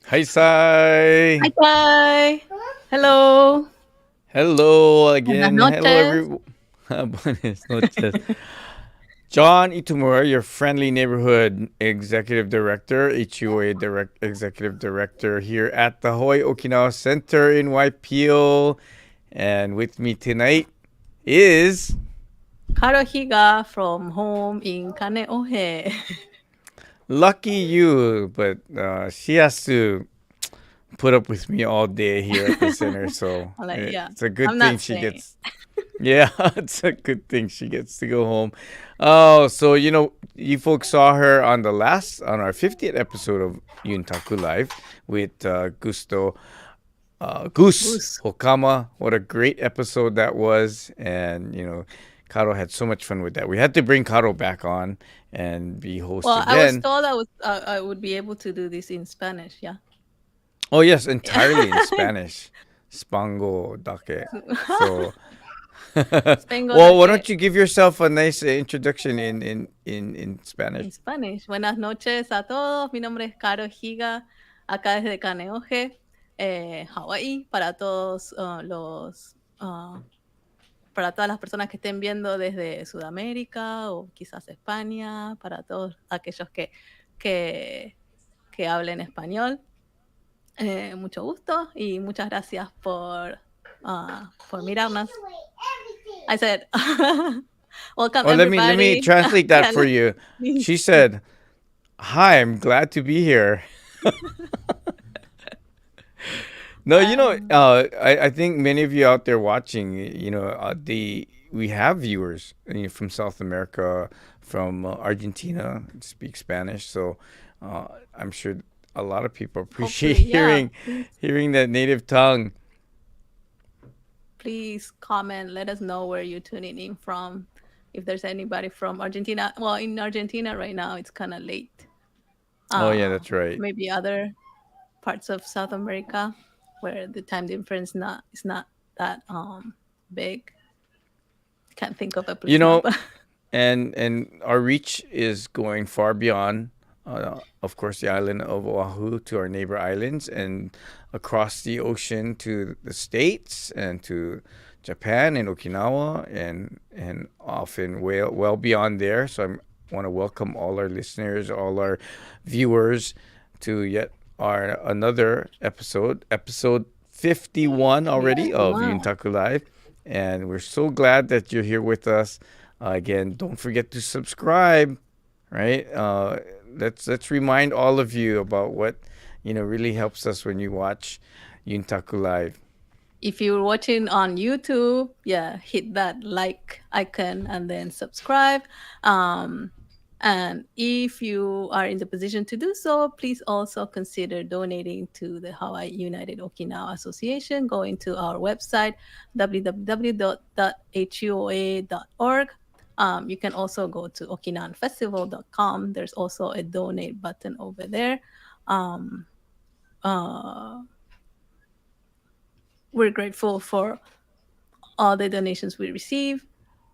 Hi, Sai. Hi, Kai. Hello. Hello Buenas again. Hello, noches. everyone. Buenas noches. John Itumura, your friendly neighborhood executive director, HUOA executive director here at the Hawaii Okinawa Center in Waipio. And with me tonight is Karohiga from home in Kaneohe. lucky you, but she has to put up with me all day here at the center. So I'm like, yeah, it's a good I'm thing not she staying. gets. Yeah, it's a good thing she gets to go home. Oh, so you folks saw her on our 50th episode of Yuntaku Live with Goose Goose. Hokama. What a great episode that was, and Karo had so much fun with that. We had to bring Karo back on and be host Well, I was again. told I would be able to do this in Spanish. Yeah. Oh yes, entirely in Spanish, Spango dake. So Spango well, why dake don't you give yourself a nice introduction in Spanish? in Spanish. Buenas noches a todos. Mi nombre es Karohiga, acá desde Kaneohe, Hawái, para todos para todas las personas que estén viendo desde Sudamérica o quizás España, para todos aquellos que, que hablen español. Mucho gusto y muchas gracias por mirarnos. I said, welcome Oh, let me everybody. translate that Yeah, for you. please. She said, "Hi, I'm glad to be here." No, I think many of you out there watching, we have viewers from South America, from Argentina, speak Spanish. So I'm sure a lot of people appreciate Hopefully, yeah, hearing that native tongue. please comment. Let us know where you're tuning in from. If there's anybody from Argentina, well, in Argentina right now, it's kind of late. Oh yeah, Uh, that's right. Maybe other parts of South America where the time difference not is not that big. Can't think of a You place now, know, but and our reach is going far beyond, of course, the island of Oahu to our neighbor islands and across the ocean to the states and to Japan and Okinawa and often well beyond there. So I want to welcome all our listeners, all our viewers to yet our another episode 51 already of 51. Yuntaku Live, and we're so glad that you're here with us. Again, don't forget to subscribe. Right? Let's remind all of you about what really helps us when you watch Yuntaku Live. If you're watching on YouTube, yeah, hit that like icon and then subscribe. Um, and if you are in the position to do so, please also consider donating to the Hawaii United Okinawa Association. Going to our website, www.huoa.org. You can also go to okinawanfestival.com. There's also a donate button over there. Um, uh, we're grateful for all the donations we receive,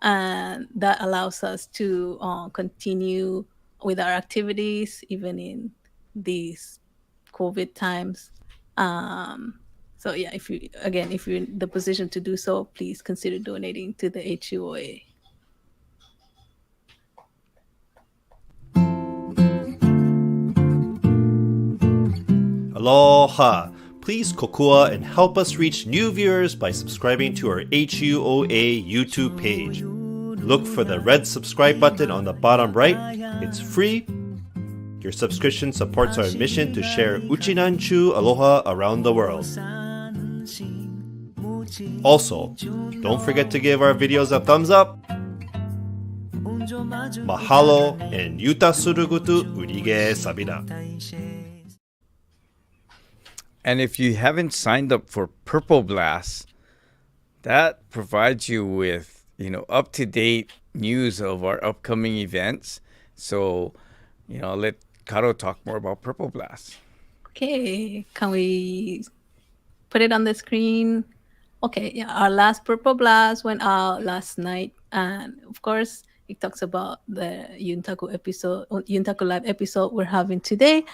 and that allows us to continue with our activities even in these COVID times. Um, so yeah, if you're in the position to do so, please consider donating to the HUOA. Aloha! Please kokua and help us reach new viewers by subscribing to our HUOA YouTube page. Look for the red subscribe button on the bottom right. It's free. Your subscription supports our mission to share Uchinanchu Aloha around the world. Also, don't forget to give our videos a thumbs up. Mahalo and yuta surugutu urige sabina. And if you haven't signed up for Purple Blast, that provides you with up to date news of our upcoming events. So I'll let Karo talk more about Purple Blast. Okay, can we put it on the screen? Okay, yeah, our last Purple Blast went out last night, and of course, it talks about the Yuntaku Live episode we're having today.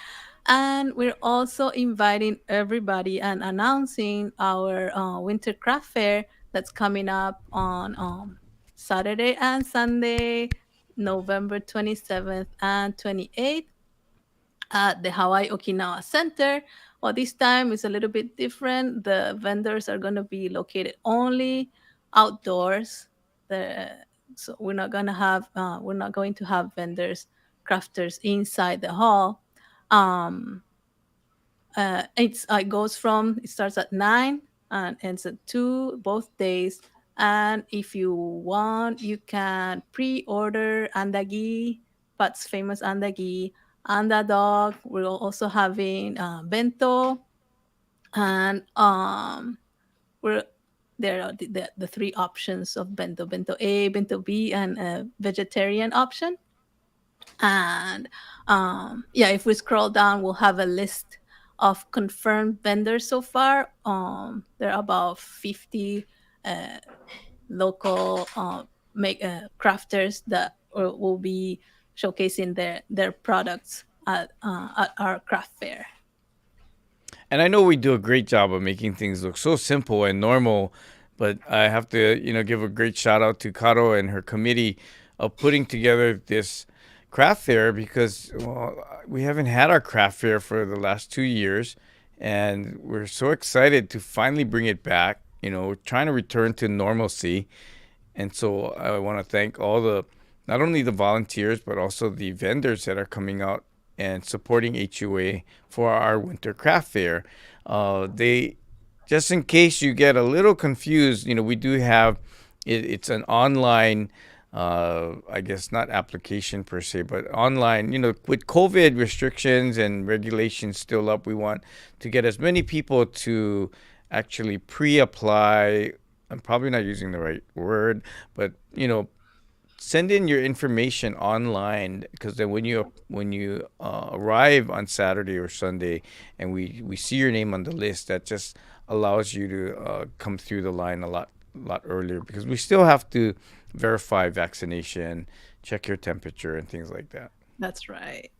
And we're also inviting everybody and announcing our winter craft fair that's coming up on Saturday and Sunday, November 27th and 28th at the Hawaii Okinawa Center. Well, this time is a little bit different. The vendors are going to be located only outdoors. The, so we're not going to have vendors, crafters inside the hall. Um, it goes from it starts at 9 and ends at 2 both days. And if you want, you can pre-order andagi, Pat's famous andagi, dog. We're also having bento, and we're there are the three options of bento: bento A, bento B, and a vegetarian option. And yeah, if we scroll down, we'll have a list of confirmed vendors so far. There are about 50 uh, local make crafters that will be showcasing their products at our craft fair. And I know we do a great job of making things look so simple and normal, but I have to, give a great shout out to Karo and her committee of putting together this craft fair because we haven't had our craft fair for the last 2 years, and we're so excited to finally bring it back. We're trying to return to normalcy, and so I want to thank all the, not only the volunteers, but also the vendors that are coming out and supporting HUA for our winter craft fair. They, just in case you get a little confused, we do have it's an online, I guess not application per se, but online. With COVID restrictions and regulations still up, we want to get as many people to actually pre-apply. I'm probably not using the right word, but send in your information online, because then when you arrive on Saturday or Sunday and we see your name on the list, that just allows you to come through the line a lot earlier, because we still have to verify vaccination, check your temperature, and things like that. That's right.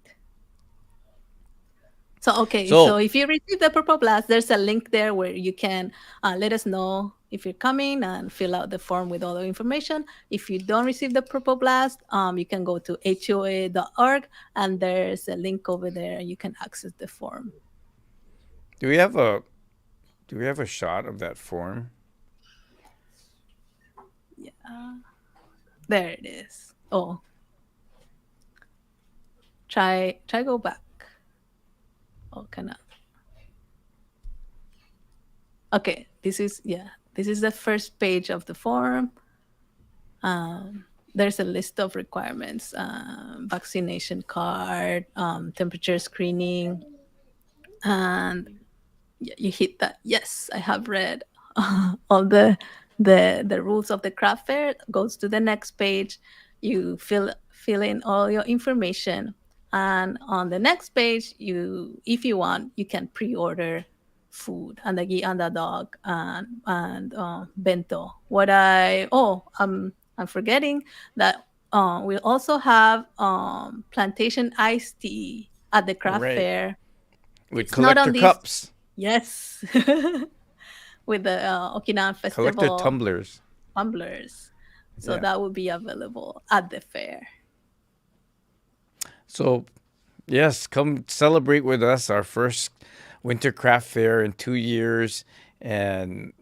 So, okay, so So if you receive the Purple Blast, there's a link there where you can let us know if you're coming and fill out the form with all the information. If you don't receive the Purple Blast, you can go to HUA.org and there's a link over there. You can access the form. do we have a do we have a shot of that form? Yeah, there it is. Oh, try go back. Oh, kind of. Okay, this is the first page of the form. There's a list of requirements: vaccination card, temperature screening, and you hit that. Yes, I have read all the rules of the craft fair. Goes to the next page. You fill in all your information, and on the next page, if you want, you can pre-order food and the dog and bento. I'm forgetting that we also have plantation iced tea at the craft Right. fair. With It's not collector on these. cups, Yes, with the Okinawan collector Festival tumblers. tumblers. So Yeah. that will be available at the fair. So, yes, come celebrate with us our first winter craft fair in 2 years. And,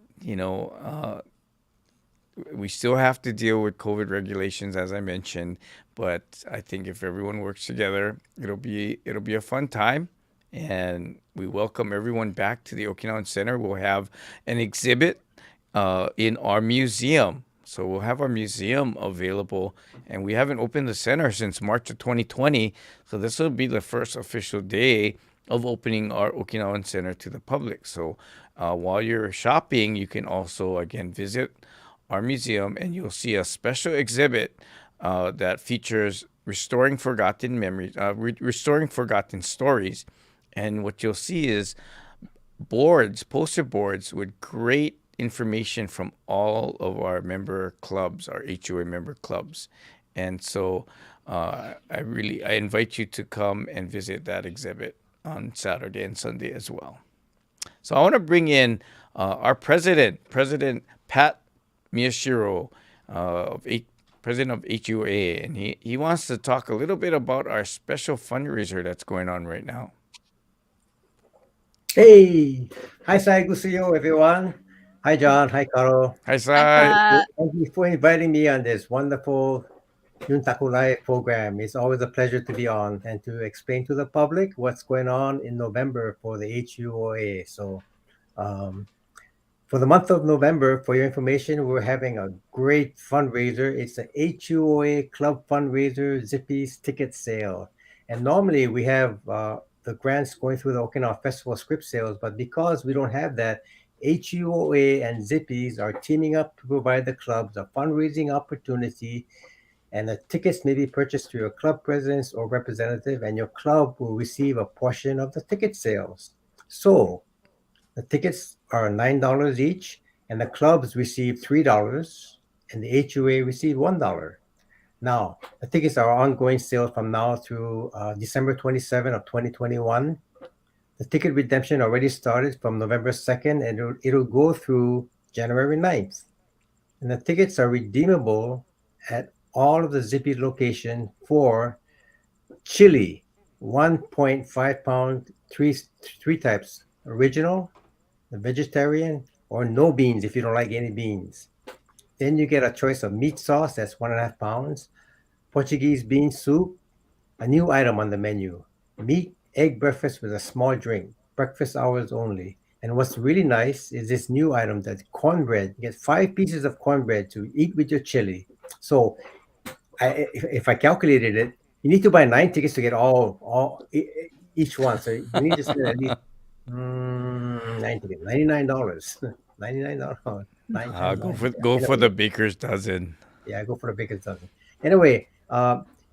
we still have to deal with COVID regulations, as I mentioned. But I think if everyone works together, it'll be a fun time. And we welcome everyone back to the Okinawan Center. We'll have an exhibit in our museum. So we'll have our museum available, and we haven't opened the center since March of 2020. So this will be the first official day of opening our Okinawan Center to the public. So while you're shopping, you can also again visit our museum, and you'll see a special exhibit that features restoring forgotten memories, restoring forgotten stories. And what you'll see is poster boards with great information from all of our member clubs, our HOA member clubs. And so I invite you to come and visit that exhibit. on Saturday and Sunday as well. So I want to bring in our president, President Pat Miyashiro, president of HUA, and he wants to talk a little bit about our special fundraiser that's going on right now. Hey, hi, Sai Gusiyo, everyone. Hi, John. Hi, Carol. Hi, Hi, Sai. Pat. Thank you for inviting me on this wonderful Yuntaku Live program. It's always a pleasure to be on and to explain to the public what's going on in November for the HUOA. So, um, for the month of November, for your information, we're having a great fundraiser. It's a HUOA Club Fundraiser Zippies ticket sale. And normally we have the grants going through the Okinawa Festival script sales, but because we don't have that, HUOA and Zippies are teaming up to provide the clubs a fundraising opportunity, and the tickets may be purchased through your club presidents or representative, and your club will receive a portion of the ticket sales. So the tickets are $9 each, and the clubs receive $3, and the HUA receive $1. Now, the tickets are ongoing sale from now through December 27 of 2021. The ticket redemption already started from November 2nd, and it'll go through January 9th. And the tickets are redeemable at all of the Zippy locations for chili, 1.5 pound, three types: original, the vegetarian, or no beans if you don't like any beans. Then you get a choice of meat sauce, that's 1.5 pounds, Portuguese bean soup, a new item on the menu, meat egg breakfast with a small drink, breakfast hours only. And what's really nice is this new item, that cornbread. You get 5 pieces of cornbread to eat with your chili. So if I calculated it, you need to buy 9 tickets to get each one. So you need to spend at least 9 tickets, $99. $99. 9 times Go 9. for Yeah. go for Anyway, the baker's dozen. yeah, go for the biggest dozen. Anyway,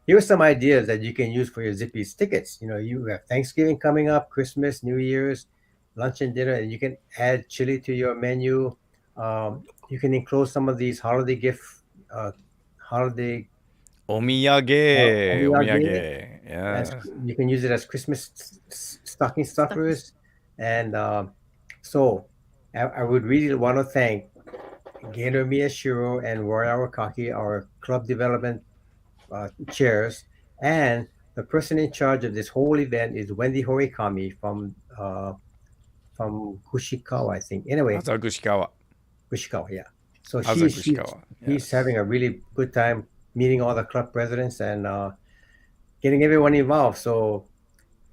here are some ideas that you can use for your Zippy's tickets. You know, you have Thanksgiving coming up, Christmas, New Year's, lunch and dinner, and you can add chili to your menu. You can enclose some of these holiday omiyage. Omiyage. As Yes. you can use it as Christmas stocking stuffers, and so I would really want to thank Gainer Miyashiro and Roy Awakaki, our club development chairs, and the person in charge of this whole event is Wendy Horikami from Kushikawa, I think. Anyway, Azagushikawa. Kushikawa, yeah. So Azagushikawa. he's Yes. having a really good time meeting all the club presidents and getting everyone involved. So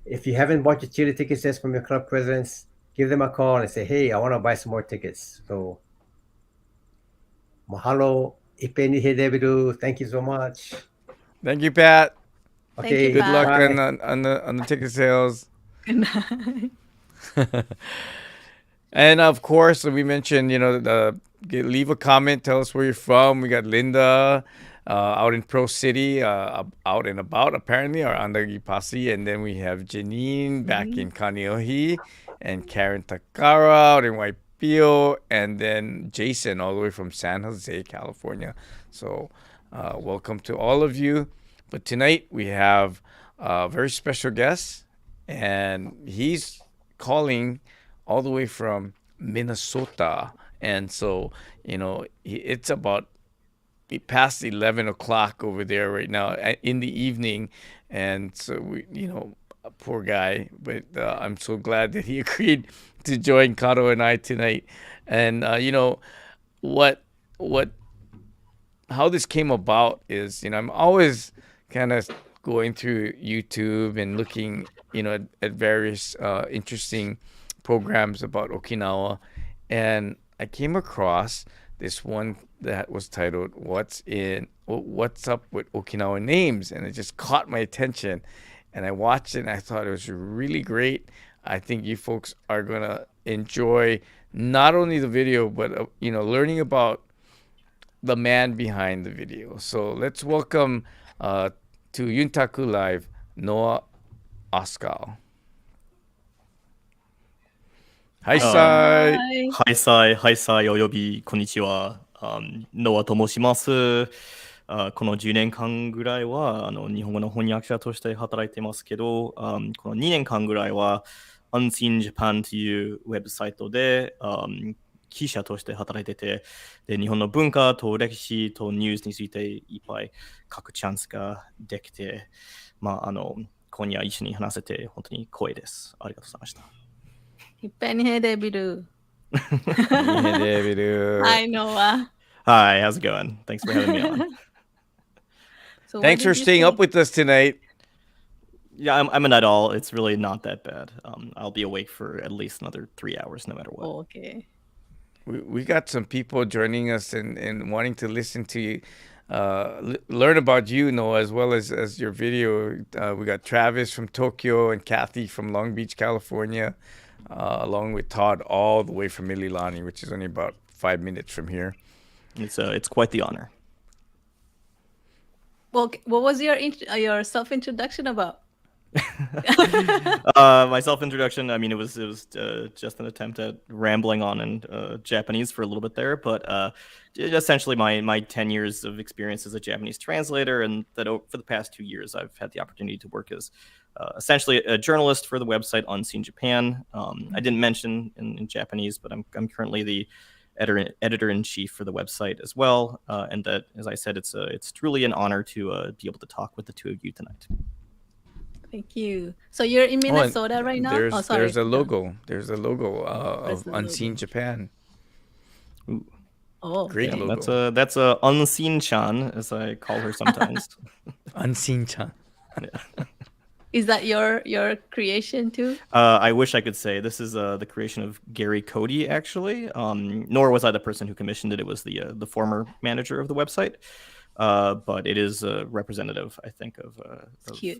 if you haven't bought your chili ticket sets from your club presidents, give them a call and say, hey, I want to buy some more tickets. So mahalo, ipe ni hedebiru. Thank you so much. Thank you, Pat. Thank you, Okay, Good luck Pat. bye. on the ticket sales. Good night. And of course, we mentioned, leave a comment, tell us where you're from. We got Linda out in Pro City, out and about apparently, or on the Ipasi. And then we have Janine back in Kaneohe, and Karen Takara out in Waipio, and then Jason all the way from San Jose, California. So welcome to all of you. But tonight we have a very special guest, and he's calling all the way from Minnesota. And so, it's about past 11 o'clock over there right now in the evening. And so, a poor guy, but I'm so glad that he agreed to join Kato and I tonight. And, what, how this came about is, I'm always kind of going through YouTube and looking, at various interesting programs about Okinawa, and I came across this one that was titled "What's Up with Okinawa Names," and it just caught my attention. And I watched it, and I thought it was really great. I think you folks are gonna enjoy not only the video, but learning about the man behind the video. So let's welcome to Yuntaku Live, Noah Oskow. Hi, Sai. Bye. はいさい、はいさい、および、こんにちは。ノアと申します。この10年間ぐらいは日本語の翻訳者として働いてますけど、この2年間ぐらいは Unseen Japan というウェブサイトで、記者として働いてて、で日本の文化と歴史とニュースについていっぱい書くチャンスができて、今夜一緒に話せて本当に光栄です。ありがとうございました。Penny Debiru. Hey, David. Hi, Noah. Hi, how's it going? Thanks for having me on. So what Thanks did for you staying think? up with us tonight. Yeah, I'm an adult. It's really not that bad. I'll be awake for at least another 3 hours, no matter what. Oh, okay. We got some people joining us and wanting to listen to you, learn about you, Noah, as well as your video. We got Travis from Tokyo and Kathy from Long Beach, California, along with Todd all the way from Mililani, which is only about 5 minutes from here. It's quite the honor. Well, what was your self-introduction about? My self-introduction, I mean, it was just an attempt at rambling on in Japanese for a little bit there, but essentially my 10 years of experience as a Japanese translator, and that for the past 2 years I've had the opportunity to work as essentially a journalist for the website Unseen Japan. I didn't mention in Japanese, but I'm currently the editor-in-chief for the website as well, and that, as I said, it's truly an honor to be able to talk with the two of you tonight. Thank you. So you're in Minnesota right now? There's a logo. There's a logo of Unseen Japan. Ooh. Oh, great okay. logo. That's a Unseen-chan, as I call her sometimes. Unseen-chan. Yeah. Is that your creation too? I wish I could say this is the creation of Gary Cody, actually. Nor was I the person who commissioned it. It was the former manager of the website. But it is representative, I think, of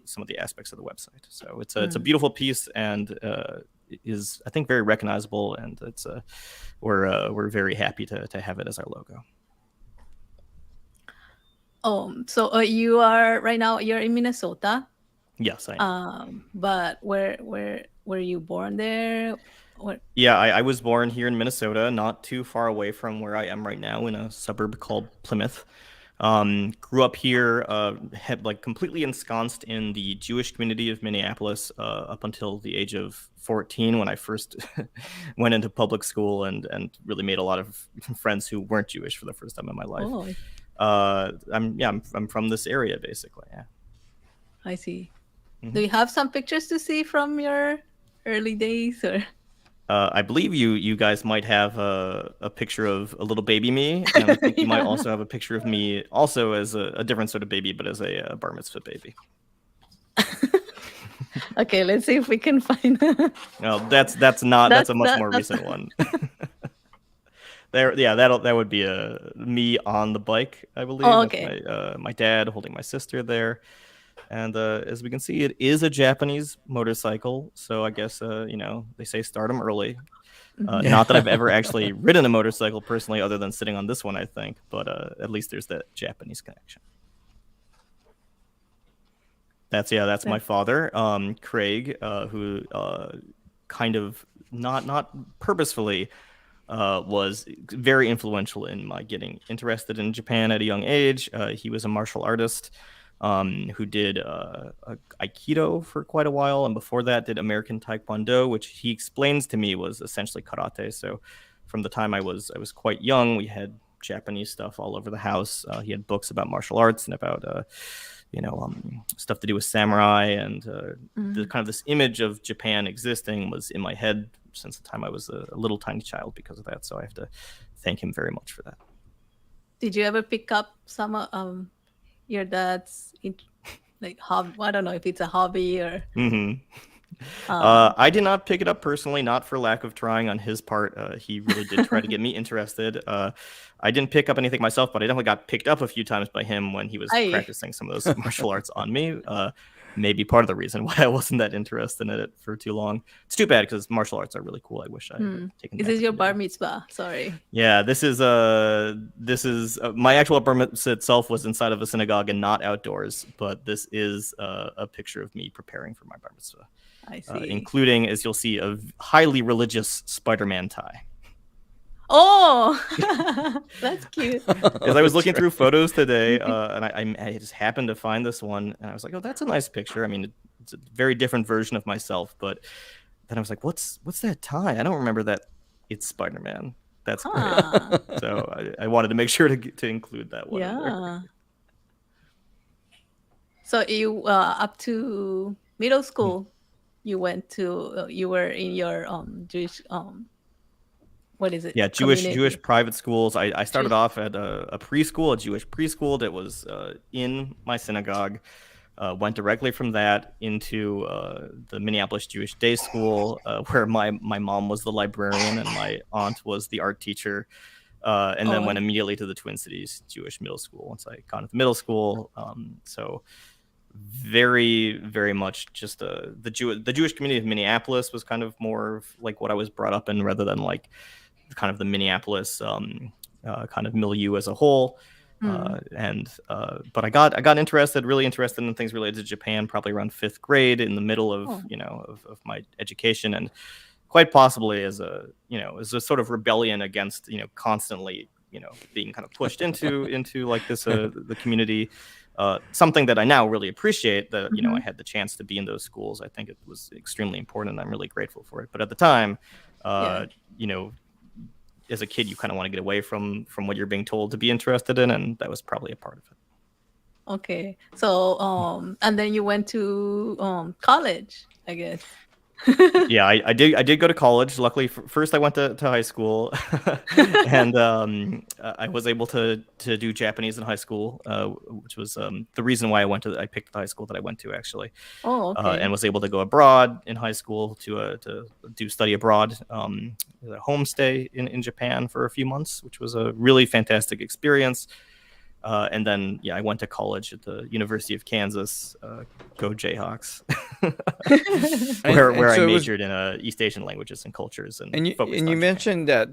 some of the aspects of the website. So it's a beautiful piece, and is, I think, very recognizable, and it's we're very happy to have it as our logo. So you are right now. You're in Minnesota. Yes, I am. But where were you born there? Yeah, I was born here in Minnesota, not too far away from where I am right now, in a suburb called Plymouth. Grew up here, had completely ensconced in the Jewish community of Minneapolis up until the age of 14, when I first went into public school and really made a lot of friends who weren't Jewish for the first time in my life. Oh. I'm from this area, basically. Yeah. I see. Mm-hmm. Do you have some pictures to see from your early days, or? I believe you guys might have a picture of a little baby me, and I think you might also have a picture of me also as a different sort of baby, but as a bar mitzvah baby. Okay, let's see if we can find. No, that's a much more recent one. That would be me on the bike, I believe. Oh, okay. With my dad holding my sister there. And as we can see, it is a Japanese motorcycle. So I guess, they say start them early. Not that I've ever actually ridden a motorcycle personally, other than sitting on this one, I think. But at least there's that Japanese connection. That's my father, Craig, who kind of not purposefully was very influential in my getting interested in Japan at a young age. He was a martial artist. Who did Aikido for quite a while, and before that did American Taekwondo, which he explains to me was essentially karate. So from the time I was quite young, we had Japanese stuff all over the house. He had books about martial arts and about stuff to do with samurai, and the kind of this image of Japan existing was in my head since the time I was a little tiny child because of that. So I have to thank him very much for that. Did you ever pick up some your dad's hobby? I don't know if it's a hobby or. Mm-hmm. I did not pick it up personally, not for lack of trying on his part. He really did try to get me interested. I didn't pick up anything myself, but I definitely got picked up a few times by him when he was practicing some of those martial arts on me. Maybe part of the reason why I wasn't that interested in it for too long. It's too bad because martial arts are really cool. I wish I had taken. This is your bar mitzvah. Sorry. Yeah, this is my actual bar mitzvah itself was inside of a synagogue and not outdoors, but this is a picture of me preparing for my bar mitzvah. I see. Including, as you'll see, a highly religious Spider-Man tie. Oh, that's cute. As I was looking That's through photos today, and I just happened to find this one, and I was like, "Oh, that's a nice picture." I mean, it's a very different version of myself, but then I was like, "What's that tie? I don't remember that. It's Spider-Man. That's great." Huh. So I wanted to make sure to include that one in there. Yeah. So you up to middle school, you went to you were in your Jewish what is it? Yeah, Jewish Community. private schools. I started Jewish. off at a preschool, a Jewish preschool that was in my synagogue. Went directly from that into the Minneapolis Jewish Day School, where my mom was the librarian and my aunt was the art teacher. And then went Oh, immediately to the Twin Cities Jewish Middle School once I got into middle school. So very, very much just the Jewish community of Minneapolis was kind of more of like what I was brought up in, rather than like kind of the Minneapolis kind of milieu as a whole. But I got interested, really interested in things related to Japan, probably around 5th grade, in the middle of of my education, and quite possibly as a sort of rebellion against constantly being kind of pushed into like this the community. Something that I now really appreciate, that I had the chance to be in those schools. I think it was extremely important, and I'm really grateful for it. But at the time, yeah. As a kid, you kind of want to get away from what you're being told to be interested in, and that was probably a part of it. Okay. So and then you went to college, I guess. Yeah, I did go to college. Luckily, first I went to high school, and I was able to do Japanese in high school, which was the reason why I picked the high school that I went to, actually. Oh, okay. And was able to go abroad in high school to do study abroad, a homestay in Japan for a few months, which was a really fantastic experience. And then, I went to college at the University of Kansas. Go Jayhawks, where I majored in East Asian languages and cultures, and you focused on Japan. mentioned that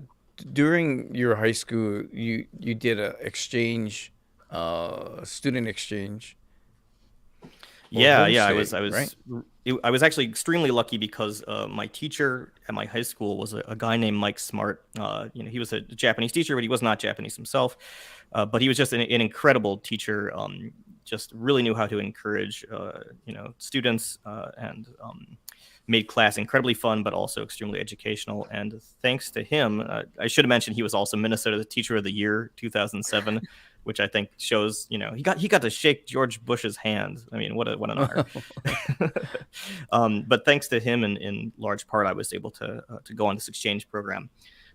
during your high school you did a exchange, student exchange. Yeah, homestay, I was actually extremely lucky because my teacher at my high school was a guy named Mike Smart. He was a Japanese teacher, but he was not Japanese himself. But he was just an incredible teacher. Just really knew how to encourage, students, and made class incredibly fun, but also extremely educational. And thanks to him, I should have mentioned he was also Minnesota Teacher of the Year 2007. Which I think shows, he got to shake George Bush's hand. I mean, what an honor. But thanks to him, in large part, I was able to go on this exchange program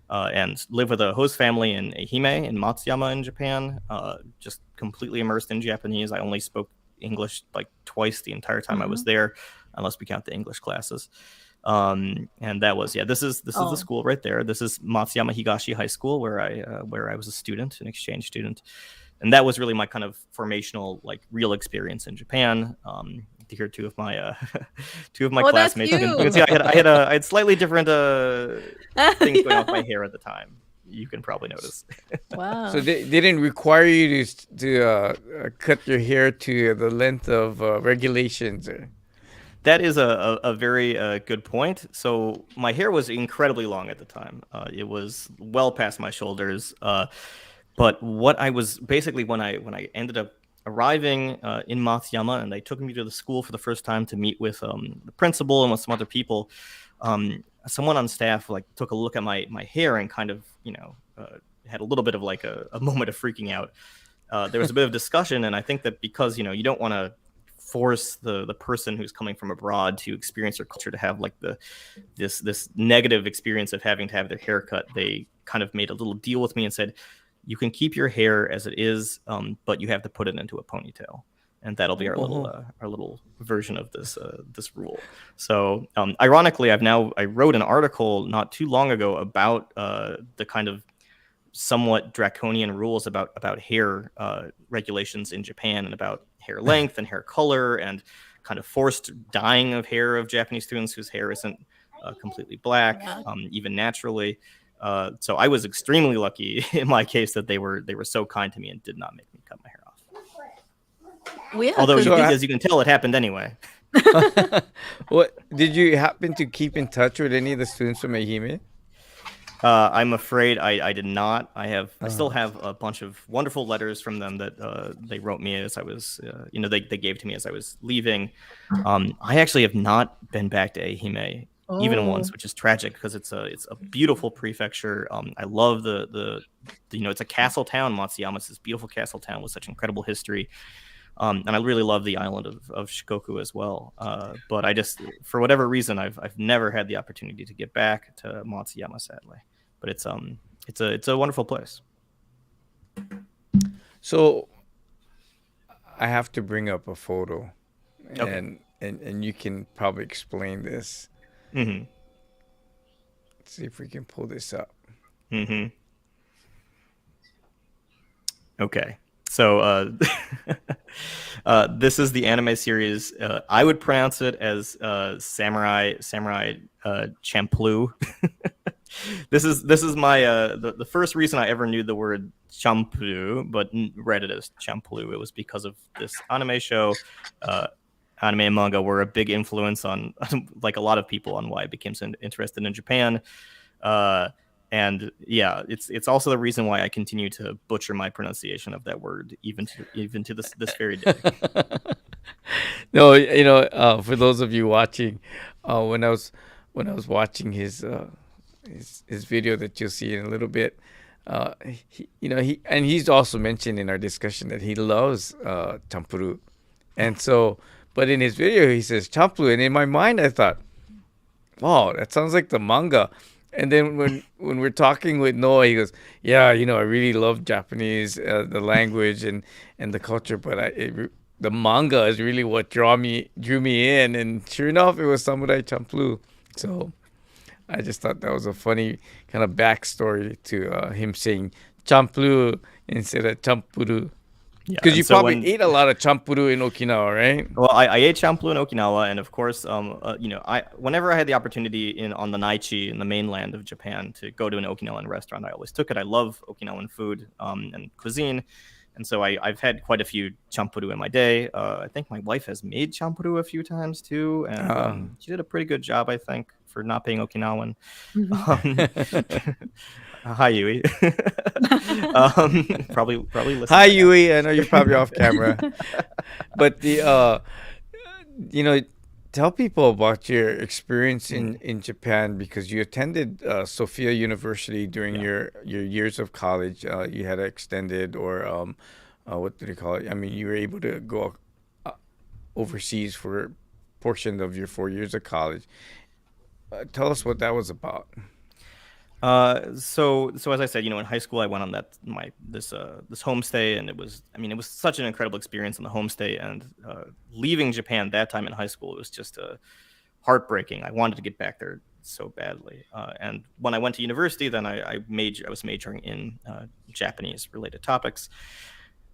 and live with a host family in Ehime in Matsuyama in Japan. Just completely immersed in Japanese. I only spoke English like twice the entire time I was there, unless we count the English classes. And that was this is the school right there. This is Matsuyama Higashi High School, where I was a student, an exchange student, and that was really my kind of formational, like, real experience in Japan. Here, two of my classmates. You can see I had slightly different things going on with my hair at the time. You can probably notice. Wow. So they didn't require you to cut your hair to the length of regulations. That is a very good point. So my hair was incredibly long at the time. It was well past my shoulders. But what I was basically, when I ended up arriving in Matsuyama, and they took me to the school for the first time to meet with the principal and with some other people, someone on staff took a look at my hair and kind of had a little bit of like a moment of freaking out. There was a bit of discussion, and I think that because you don't want to force the person who's coming from abroad to experience their culture to have like this negative experience of having to have their hair cut, they kind of made a little deal with me and said, you can keep your hair as it is, but you have to put it into a ponytail, and that'll be our little version of this rule. So ironically, I wrote an article not too long ago about the kind of somewhat draconian rules about hair regulations in Japan, and about hair length and hair color, and kind of forced dyeing of hair of Japanese students whose hair isn't completely black, even naturally. So I was extremely lucky in my case that they were so kind to me and did not make me cut my hair off. Although, as you can tell, it happened anyway. What did you happen to keep in touch with any of the students from Ehime? I'm afraid I did not. I still have a bunch of wonderful letters from them that they wrote me as I was, they gave to me as I was leaving. I actually have not been back to Ehime even Oh. once, which is tragic because it's a beautiful prefecture. I love it's a castle town. Matsuyama is this beautiful castle town with such incredible history. And I really love the island of Shikoku as well. But I just, for whatever reason, I've never had the opportunity to get back to Matsuyama, sadly. But it's a wonderful place. So I have to bring up a photo, Okay. and you can probably explain this. Mm-hmm. Let's see if we can pull this up. Mm-hmm. Okay. So this is the anime series. I would pronounce it as Samurai Champloo. This is my the first reason I ever knew the word Champloo, but read it as Champloo. It was because of this anime show. Anime and manga were a big influence on like a lot of people on why I became so interested in Japan. And yeah, it's also the reason why I continue to butcher my pronunciation of that word even to this very day. No, for those of you watching, when I was watching his video that you'll see in a little bit, he's also mentioned in our discussion that he loves champuru, and so, but in his video he says champuru, and in my mind I thought, wow, that sounds like the manga. And then when we're talking with Noah, he goes, "Yeah, I really love Japanese, the language and the culture, but the manga is really what drew me in." And sure enough, it was Samurai Champloo. So I just thought that was a funny kind of backstory to him saying Champloo instead of Champuru. Yeah, Because and you so probably ate a lot of champuru in Okinawa, right? well, I ate champlu in Okinawa, and of course, whenever I had the opportunity on the Naichi in the mainland of Japan to go to an Okinawan restaurant, I always took it. I love Okinawan food and cuisine, and so I've had quite a few champuru in my day. I think my wife has made champuru a few times too, and she did a pretty good job, I think, for not being Okinawan. Hi, Yui. Probably listening. Hi, Yui. I know you're probably off camera, but tell people about your experience in Japan, because you attended Sophia University during your years of college. You had extended, or what do they call it? I mean, you were able to go overseas for a portion of your 4 years of college. Tell us what that was about. So as I said, in high school I went on this homestay, and it was such an incredible experience on the homestay, and leaving Japan that time in high school, it was just heartbreaking. I wanted to get back there so badly. And when I went to university, then I was majoring in Japanese related topics.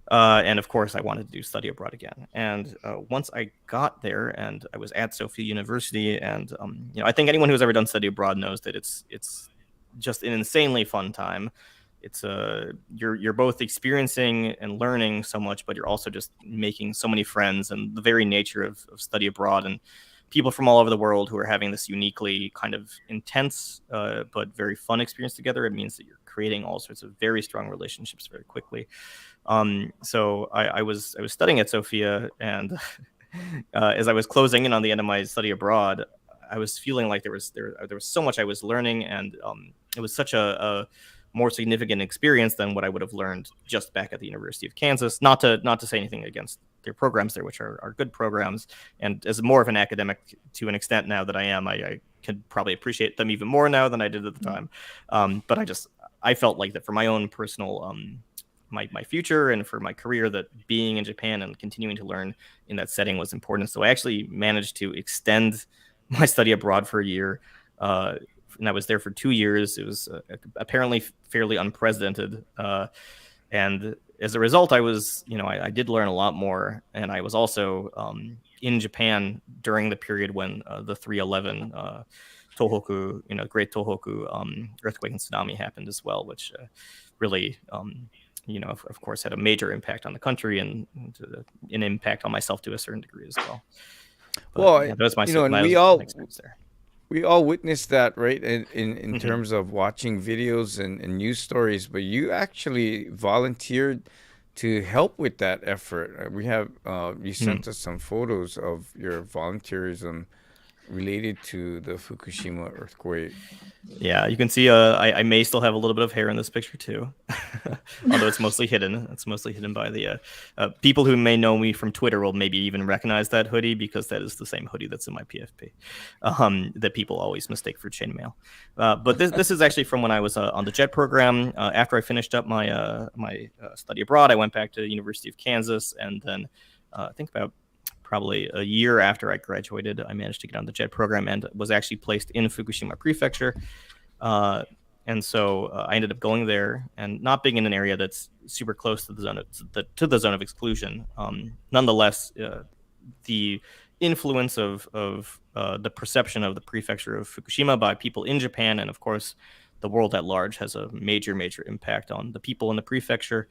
And of course, I wanted to do study abroad again. And once I got there, and I was at Sophia University, and I think anyone who's ever done study abroad knows that it's just an insanely fun time. It's you're both experiencing and learning so much, but you're also just making so many friends, and the very nature of study abroad and people from all over the world who are having this uniquely kind of intense but very fun experience together. It means that you're creating all sorts of very strong relationships very quickly. So I was studying at Sophia, and as I was closing in on the end of my study abroad, I was feeling like there was so much I was learning, and it was such a more significant experience than what I would have learned just back at the University of Kansas. Not to say anything against their programs there, which are good programs, and as more of an academic to an extent now that I am, I can probably appreciate them even more now than I did at the time. But I felt like that for my own personal my future and for my career, that being in Japan and continuing to learn in that setting was important. So I actually managed to extend my study abroad for a year, and I was there for 2 years. It was apparently fairly unprecedented, and as a result, I was, I did learn a lot more, and I was also in Japan during the period when the 3/11 Tohoku, Great Tohoku earthquake and tsunami happened as well, which really, of course, had a major impact on the country and an impact on myself to a certain degree as well. But, Well, yeah, that was my and my we all experience there. we all witnessed that, right? In Mhm. terms of watching videos and news stories, but you actually volunteered to help with that effort. We have you Mhm. sent us some photos of your volunteerism related to the Fukushima earthquake. Yeah, you can see I may still have a little bit of hair in this picture too, although it's mostly hidden. It's mostly hidden by the people who may know me from Twitter will maybe even recognize that hoodie because that is the same hoodie that's in my PFP, that people always mistake for chainmail. But this is actually from when I was on the JET program. After I finished up my study abroad, I went back to the University of Kansas, and then I think about probably a year after I graduated, I managed to get on the JET program and was actually placed in Fukushima Prefecture. Uh, and so I ended up going there, and not being in an area that's super close to the zone of exclusion. Nonetheless, the influence of the perception of the prefecture of Fukushima by people in Japan, and of course the world at large, has a major impact on the people in the prefecture.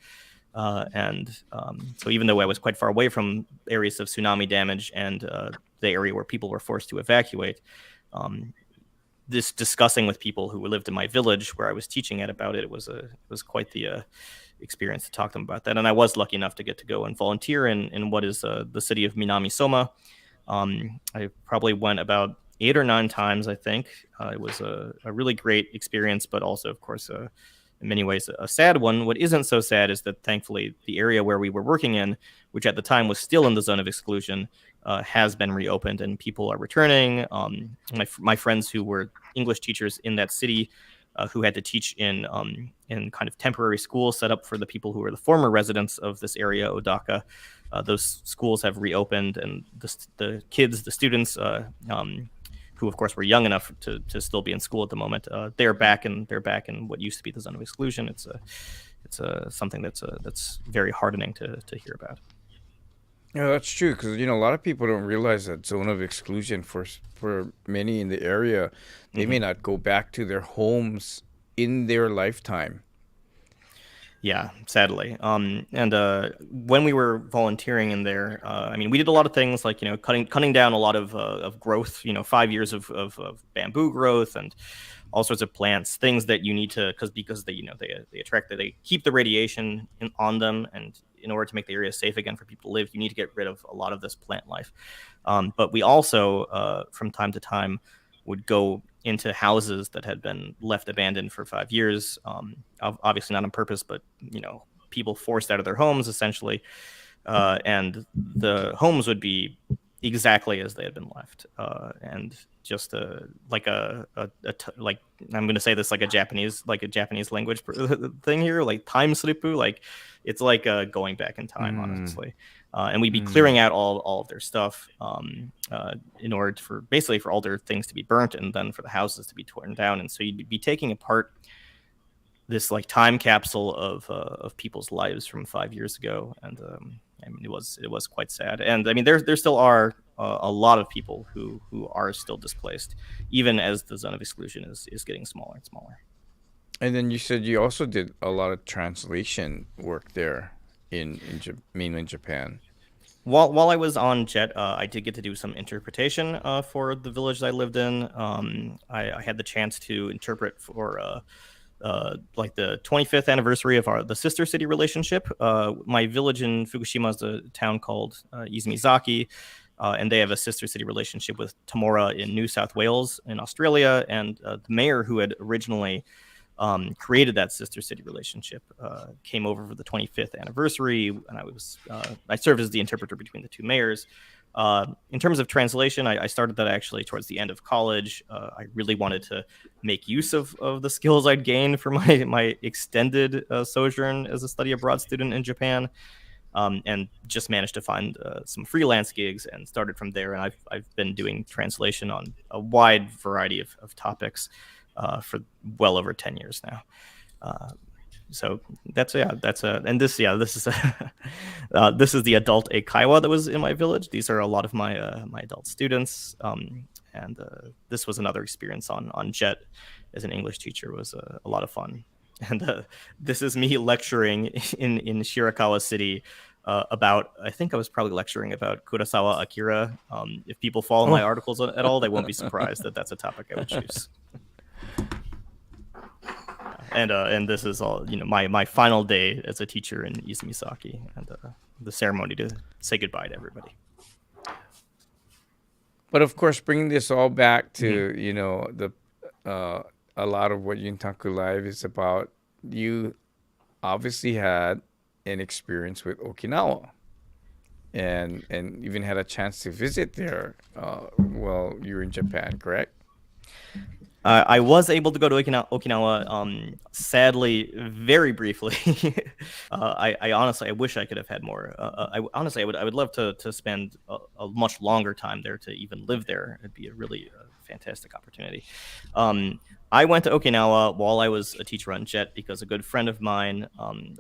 So even though I was quite far away from areas of tsunami damage and the area where people were forced to evacuate, um, this discussing with people who lived in my village where I was teaching at about it, it was quite the experience to talk to them about that. And I was lucky enough to get to go and volunteer in what is the city of Minami Soma. I probably went about 8 or 9 times, I think. It was a really great experience, but also, of course, in many ways, a sad one. What isn't so sad is that thankfully the area where we were working in, which at the time was still in the zone of exclusion, has been reopened and people are returning. My friends who were English teachers in that city, who had to teach in kind of temporary schools set up for the people who were the former residents of this area, Odaka. Those schools have reopened, and the kids, the students, who of course were young enough to still be in school at the moment, they're back in what used to be the zone of exclusion. It's something that's very hardening to hear about. Yeah, that's true because a lot of people don't realize that zone of exclusion for many in the area, they may Mhm. not go back to their homes in their lifetime. Yeah, sadly. And when we were volunteering in there, I mean, we did a lot of things like cutting down a lot of growth. 5 years of bamboo growth and all sorts of plants, things that you need to because they attract they keep the radiation on them, and in order to make the area safe again for people to live, you need to get rid of a lot of this plant life. But we also from time to time would go into houses that had been left abandoned for 5 years. Obviously not on purpose, but people forced out of their homes essentially, and the homes would be exactly as they had been left, and just like like I'm going to say this like a Japanese language thing here, like time slippu, like it's like going back in time, honestly. And we'd be clearing out all of their stuff, in order for basically for all their things to be burnt and then for the houses to be torn down. And so you'd be taking apart this like time capsule of people's lives from 5 years ago, and I mean it was quite sad. And I mean there still are a lot of people who are still displaced, even as the zone of exclusion is getting smaller and smaller. And then you said you also did a lot of translation work there mainland Japan. While I was on JET, I did get to do some interpretation for the village that I lived in. I had the chance to interpret for like the 25th anniversary of the sister city relationship. My village in Fukushima is a town called Izumizaki, and they have a sister city relationship with Tamora in New South Wales in Australia. And the mayor who had originally created that sister city relationship came over for the 25th anniversary, and I served as the interpreter between the two mayors. In terms of translation, I started that actually towards the end of college. I really wanted to make use of the skills I'd gained for my extended sojourn as a study abroad student in Japan, and just managed to find some freelance gigs and started from there. And I've been doing translation on a wide variety of topics for well over 10 years now. So this is this is the adult eikaiwa that was in my village. These are a lot of my my adult students, and this was another experience on JET as an English teacher. It was a lot of fun. And this is me lecturing in Shirakawa City about, I think I was probably lecturing about Kurosawa Akira. If people follow my articles at all, they won't be surprised that that's a topic I would choose. And this is all, my final day as a teacher in Izumisaki, and the ceremony to say goodbye to everybody. But of course, bringing this all back to the a lot of what Yuntaku Live is about, you obviously had an experience with Okinawa, and even had a chance to visit there while you were in Japan, correct? I was able to go to Okinawa, sadly, very briefly. I honestly, I wish I could have had more. I would love to spend a much longer time there, to even live there. It'd be a really fantastic opportunity. I went to Okinawa while I was a teacher on JET because a good friend of mine,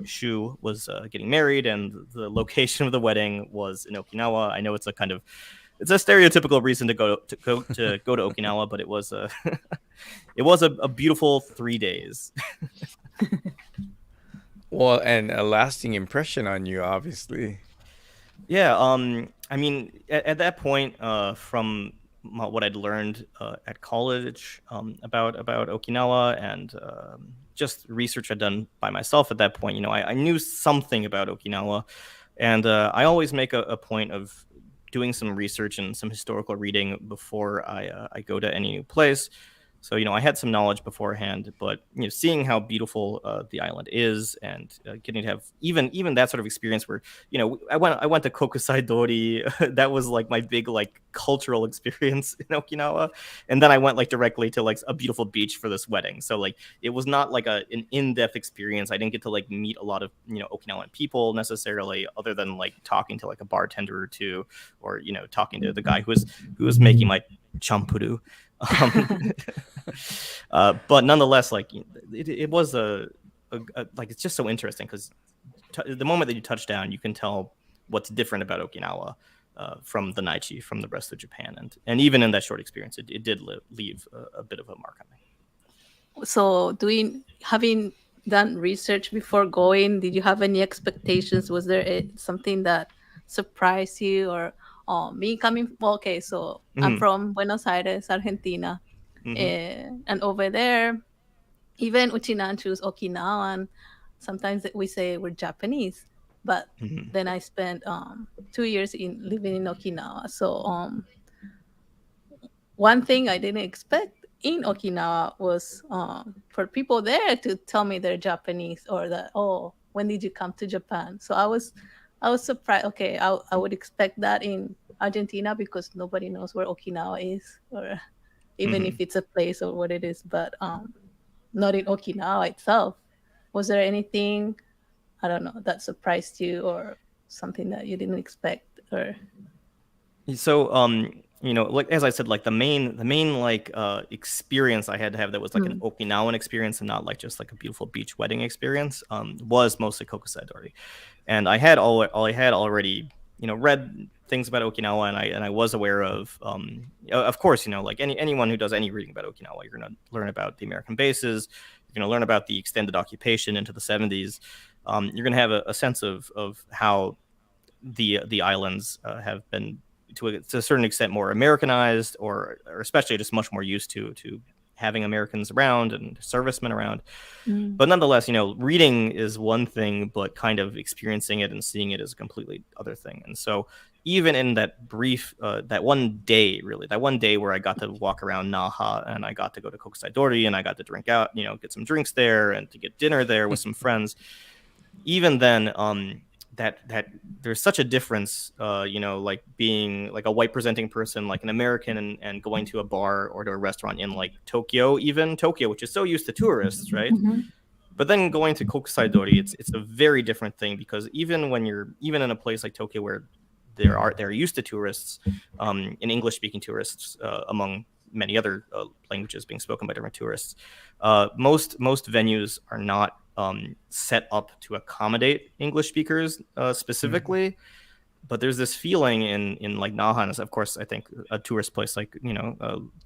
Shu, was getting married, and the location of the wedding was in Okinawa. I know it's a stereotypical reason to go to Okinawa, but it was a beautiful 3 days. Well, and a lasting impression on you, obviously. Yeah, I mean, at that point, from what I'd learned at college about Okinawa, and just research I'd done by myself at that point, I knew something about Okinawa, and I always make a point of doing some research and some historical reading before I go to any new place. So, I had some knowledge beforehand, but, seeing how beautiful the island is, and getting to have even that sort of experience where, I went to Kokusai Dori. That was like my big cultural experience in Okinawa. And then I went directly to a beautiful beach for this wedding. So it was not an in-depth experience. I didn't get to meet a lot of, Okinawan people necessarily, other than talking to a bartender or two, or, talking to the guy who was making my champuru. But nonetheless, it was it's just so interesting, because the moment that you touch down, you can tell what's different about Okinawa from the Naichi, from the rest of Japan, and even in that short experience, it did leave a bit of a mark on me. So, having done research before going, did you have any expectations? Was there something that surprised you, or me coming? Okay, so I'm from Buenos Aires, Argentina, and over there, even Uchinan choose Okinawan. Sometimes we say we're Japanese, but then I spent 2 years living in Okinawa. So one thing I didn't expect in Okinawa was for people there to tell me they're Japanese, or that, when did you come to Japan? So I was surprised. Okay, I would expect that in Argentina, because nobody knows where Okinawa is, or even if it's a place or what it is, but not in Okinawa itself. Was there anything, I don't know, that surprised you, or something that you didn't expect? Or so as I said, the main experience I had to have that was an Okinawan experience, and not just a beautiful beach wedding experience, was mostly Kokusai Dori. And I had already read things about Okinawa, and I was aware of course, anyone who does any reading about Okinawa, you're going to learn about the American bases, you're going to learn about the extended occupation into the 70s. You're going to have a sense of how the islands have been to a certain extent more Americanized, or especially just much more used to having Americans around and servicemen around. But nonetheless, reading is one thing, but kind of experiencing it and seeing it is a completely other thing. And so even in that brief, that one day where I got to walk around Naha, and I got to go to Kokusai Dori, and I got to drink out, get some drinks there, and to get dinner there with some friends, even then, that there's such a difference, being a white presenting person, an American, and going to a bar or to a restaurant in Tokyo, which is so used to tourists, right? But then going to Kokusai Dori, it's a very different thing, because even in a place like Tokyo, where they're used to tourists, in English speaking tourists, among many other languages being spoken by different tourists, most venues are not set up to accommodate English speakers specifically. But there's this feeling in Naha, and of course, I think a tourist place a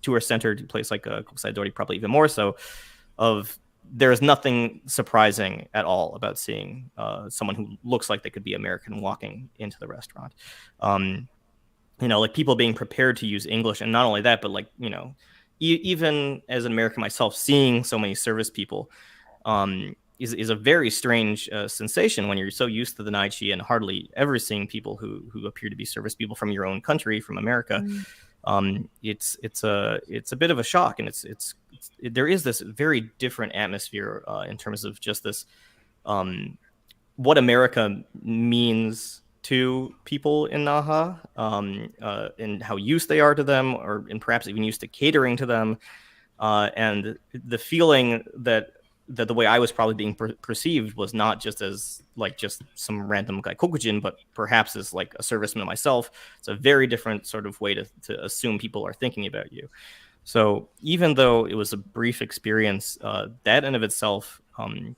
tourist centered place like Kokusai Dori, probably even more so, of there is nothing surprising at all about seeing someone who looks like they could be American walking into the restaurant. Like people being prepared to use English, and not only that, but like, even as an American myself, seeing so many service people is a very strange sensation when you're so used to the Naichi and hardly ever seeing people who appear to be service people from your own country, from America. It's a bit of a shock, and there is this very different atmosphere in terms of just this what America means to people in Naha, and how used they are to them, and perhaps even used to catering to them, and the feeling that the way I was probably being perceived was not just as like just some random gaikokujin, but perhaps as like a serviceman myself. It's a very different sort of way to assume people are thinking about you. So even though it was a brief experience, that in of itself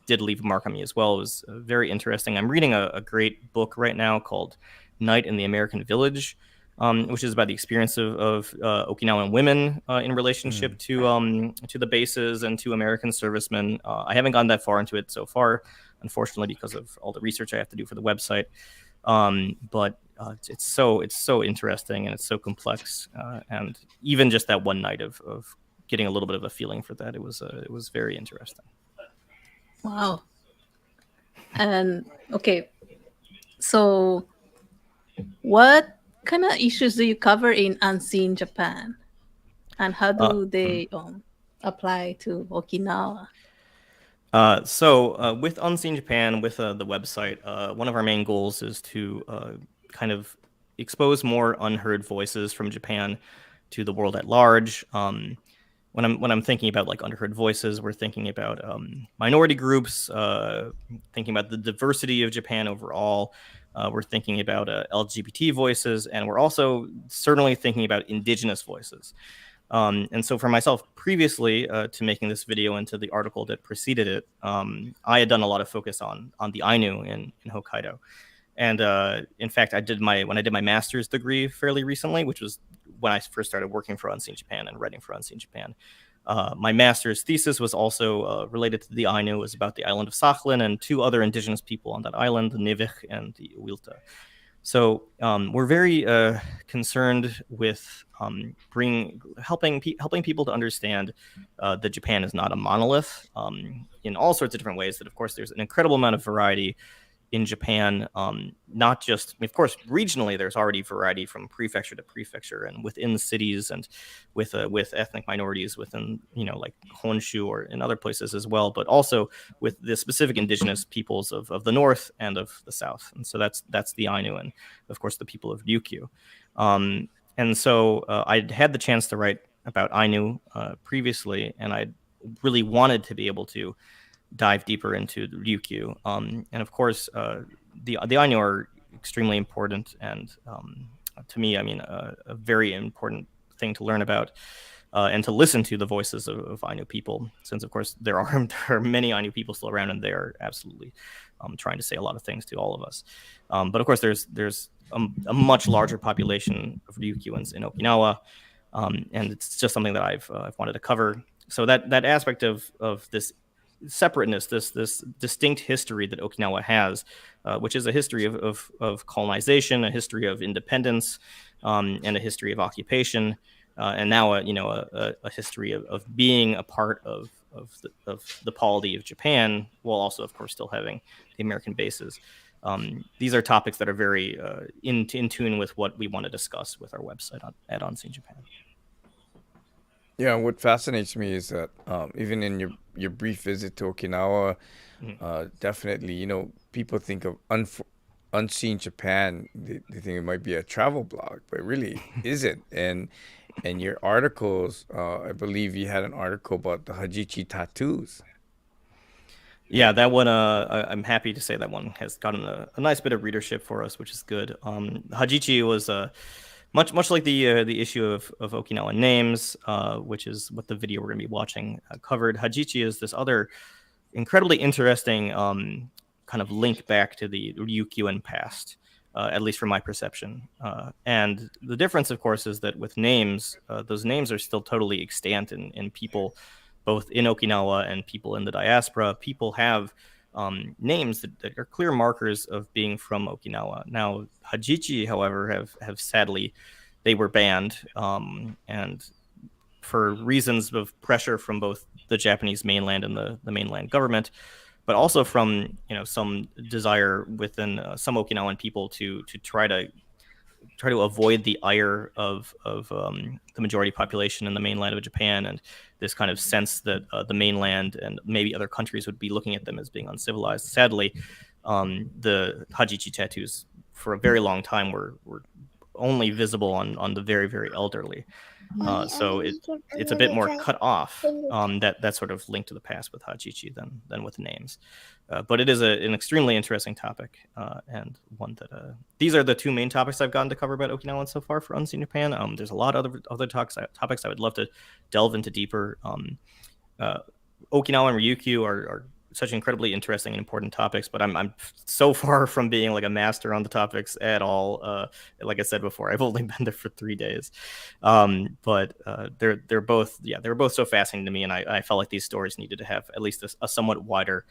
did leave a mark on me as well. It was very interesting. I'm reading a great book right now called Night in the American Village, which is about the experience of Okinawan women in relationship to the bases and to American servicemen. I haven't gone that far into it so far, unfortunately, because of all the research I have to do for the website. But it's so interesting, and it's so complex, and even just that one night of getting a little bit of a feeling for that, it was very interesting. Wow. And okay, so what kind of issues do you cover in Unseen Japan, and how do they apply to Okinawa? So with Unseen Japan, with the website, one of our main goals is to kind of expose more unheard voices from Japan to the world at large. When I'm thinking about like unheard voices, we're thinking about minority groups, thinking about the diversity of Japan overall. We're thinking about LGBT voices, and we're also certainly thinking about indigenous voices. And so for myself, previously to making this video and to the article that preceded it, I had done a lot of focus on the Ainu in Hokkaido. And in fact, when I did my master's degree fairly recently, which was when I first started working for Unseen Japan and writing for Unseen Japan, my master's thesis was also related to the Ainu. It was about the island of Sakhalin and two other indigenous people on that island, the Nevich and the Uilta. So we're very concerned with helping people to understand that Japan is not a monolith in all sorts of different ways. That, of course, there's an incredible amount of variety in Japan, not just, of course, regionally, there's already variety from prefecture to prefecture and within cities and with ethnic minorities within, like Honshu or in other places as well, but also with the specific indigenous peoples of the north and of the south. And so that's the Ainu and, of course, the people of Ryukyu. And so I had the chance to write about Ainu previously, and I really wanted to be able to dive deeper into the Ryukyu. And of course, the Ainu are extremely important, and to me, I mean, a very important thing to learn about and to listen to the voices of Ainu people, since of course there are many Ainu people still around, and they are absolutely trying to say a lot of things to all of us. But of course, there's a much larger population of Ryukyuans in Okinawa, and it's just something that I've wanted to cover. So that aspect of this separateness, this distinct history that Okinawa has, which is a history of colonization, a history of independence, and a history of occupation, and now a history of being a part of the polity of Japan, while also, of course, still having the American bases. These are topics that are very in tune with what we want to discuss with our website at Unseen Japan. Yeah, what fascinates me is that even in your brief visit to Okinawa, definitely, people think of Unseen Japan, they think it might be a travel blog, but it really isn't. And your articles, I believe you had an article about the Hajichi tattoos. Yeah, that one, I'm happy to say that one has gotten a nice bit of readership for us, which is good. Hajichi was much like the issue of Okinawan names, which is what the video we're going to be watching covered. Hajichi is this other incredibly interesting kind of link back to the Ryukyuan past, at least from my perception. And the difference, of course, is that with names, those names are still totally extant in people both in Okinawa and people in the diaspora, people have names that are clear markers of being from Okinawa. Now, Hajichi, however, have sadly, they were banned, and for reasons of pressure from both the Japanese mainland and the mainland government, but also from some desire within some Okinawan people to try to avoid the ire of the majority population in the mainland of Japan, and this kind of sense that the mainland and maybe other countries would be looking at them as being uncivilized. Sadly, the Hajichi tattoos for a very long time were only visible on the very, very elderly. So it's a bit more cut off, that sort of link to the past with Hajichi than with names. But it is an extremely interesting topic, and one that these are the two main topics I've gotten to cover about Okinawan so far for Unseen Japan. There's a lot of other topics I would love to delve into deeper. Okinawa and Ryukyu are such incredibly interesting and important topics, but I'm so far from being like a master on the topics at all. Like I said before, I've only been there for 3 days, but they're both so fascinating to me, and I felt like these stories needed to have at least a somewhat wider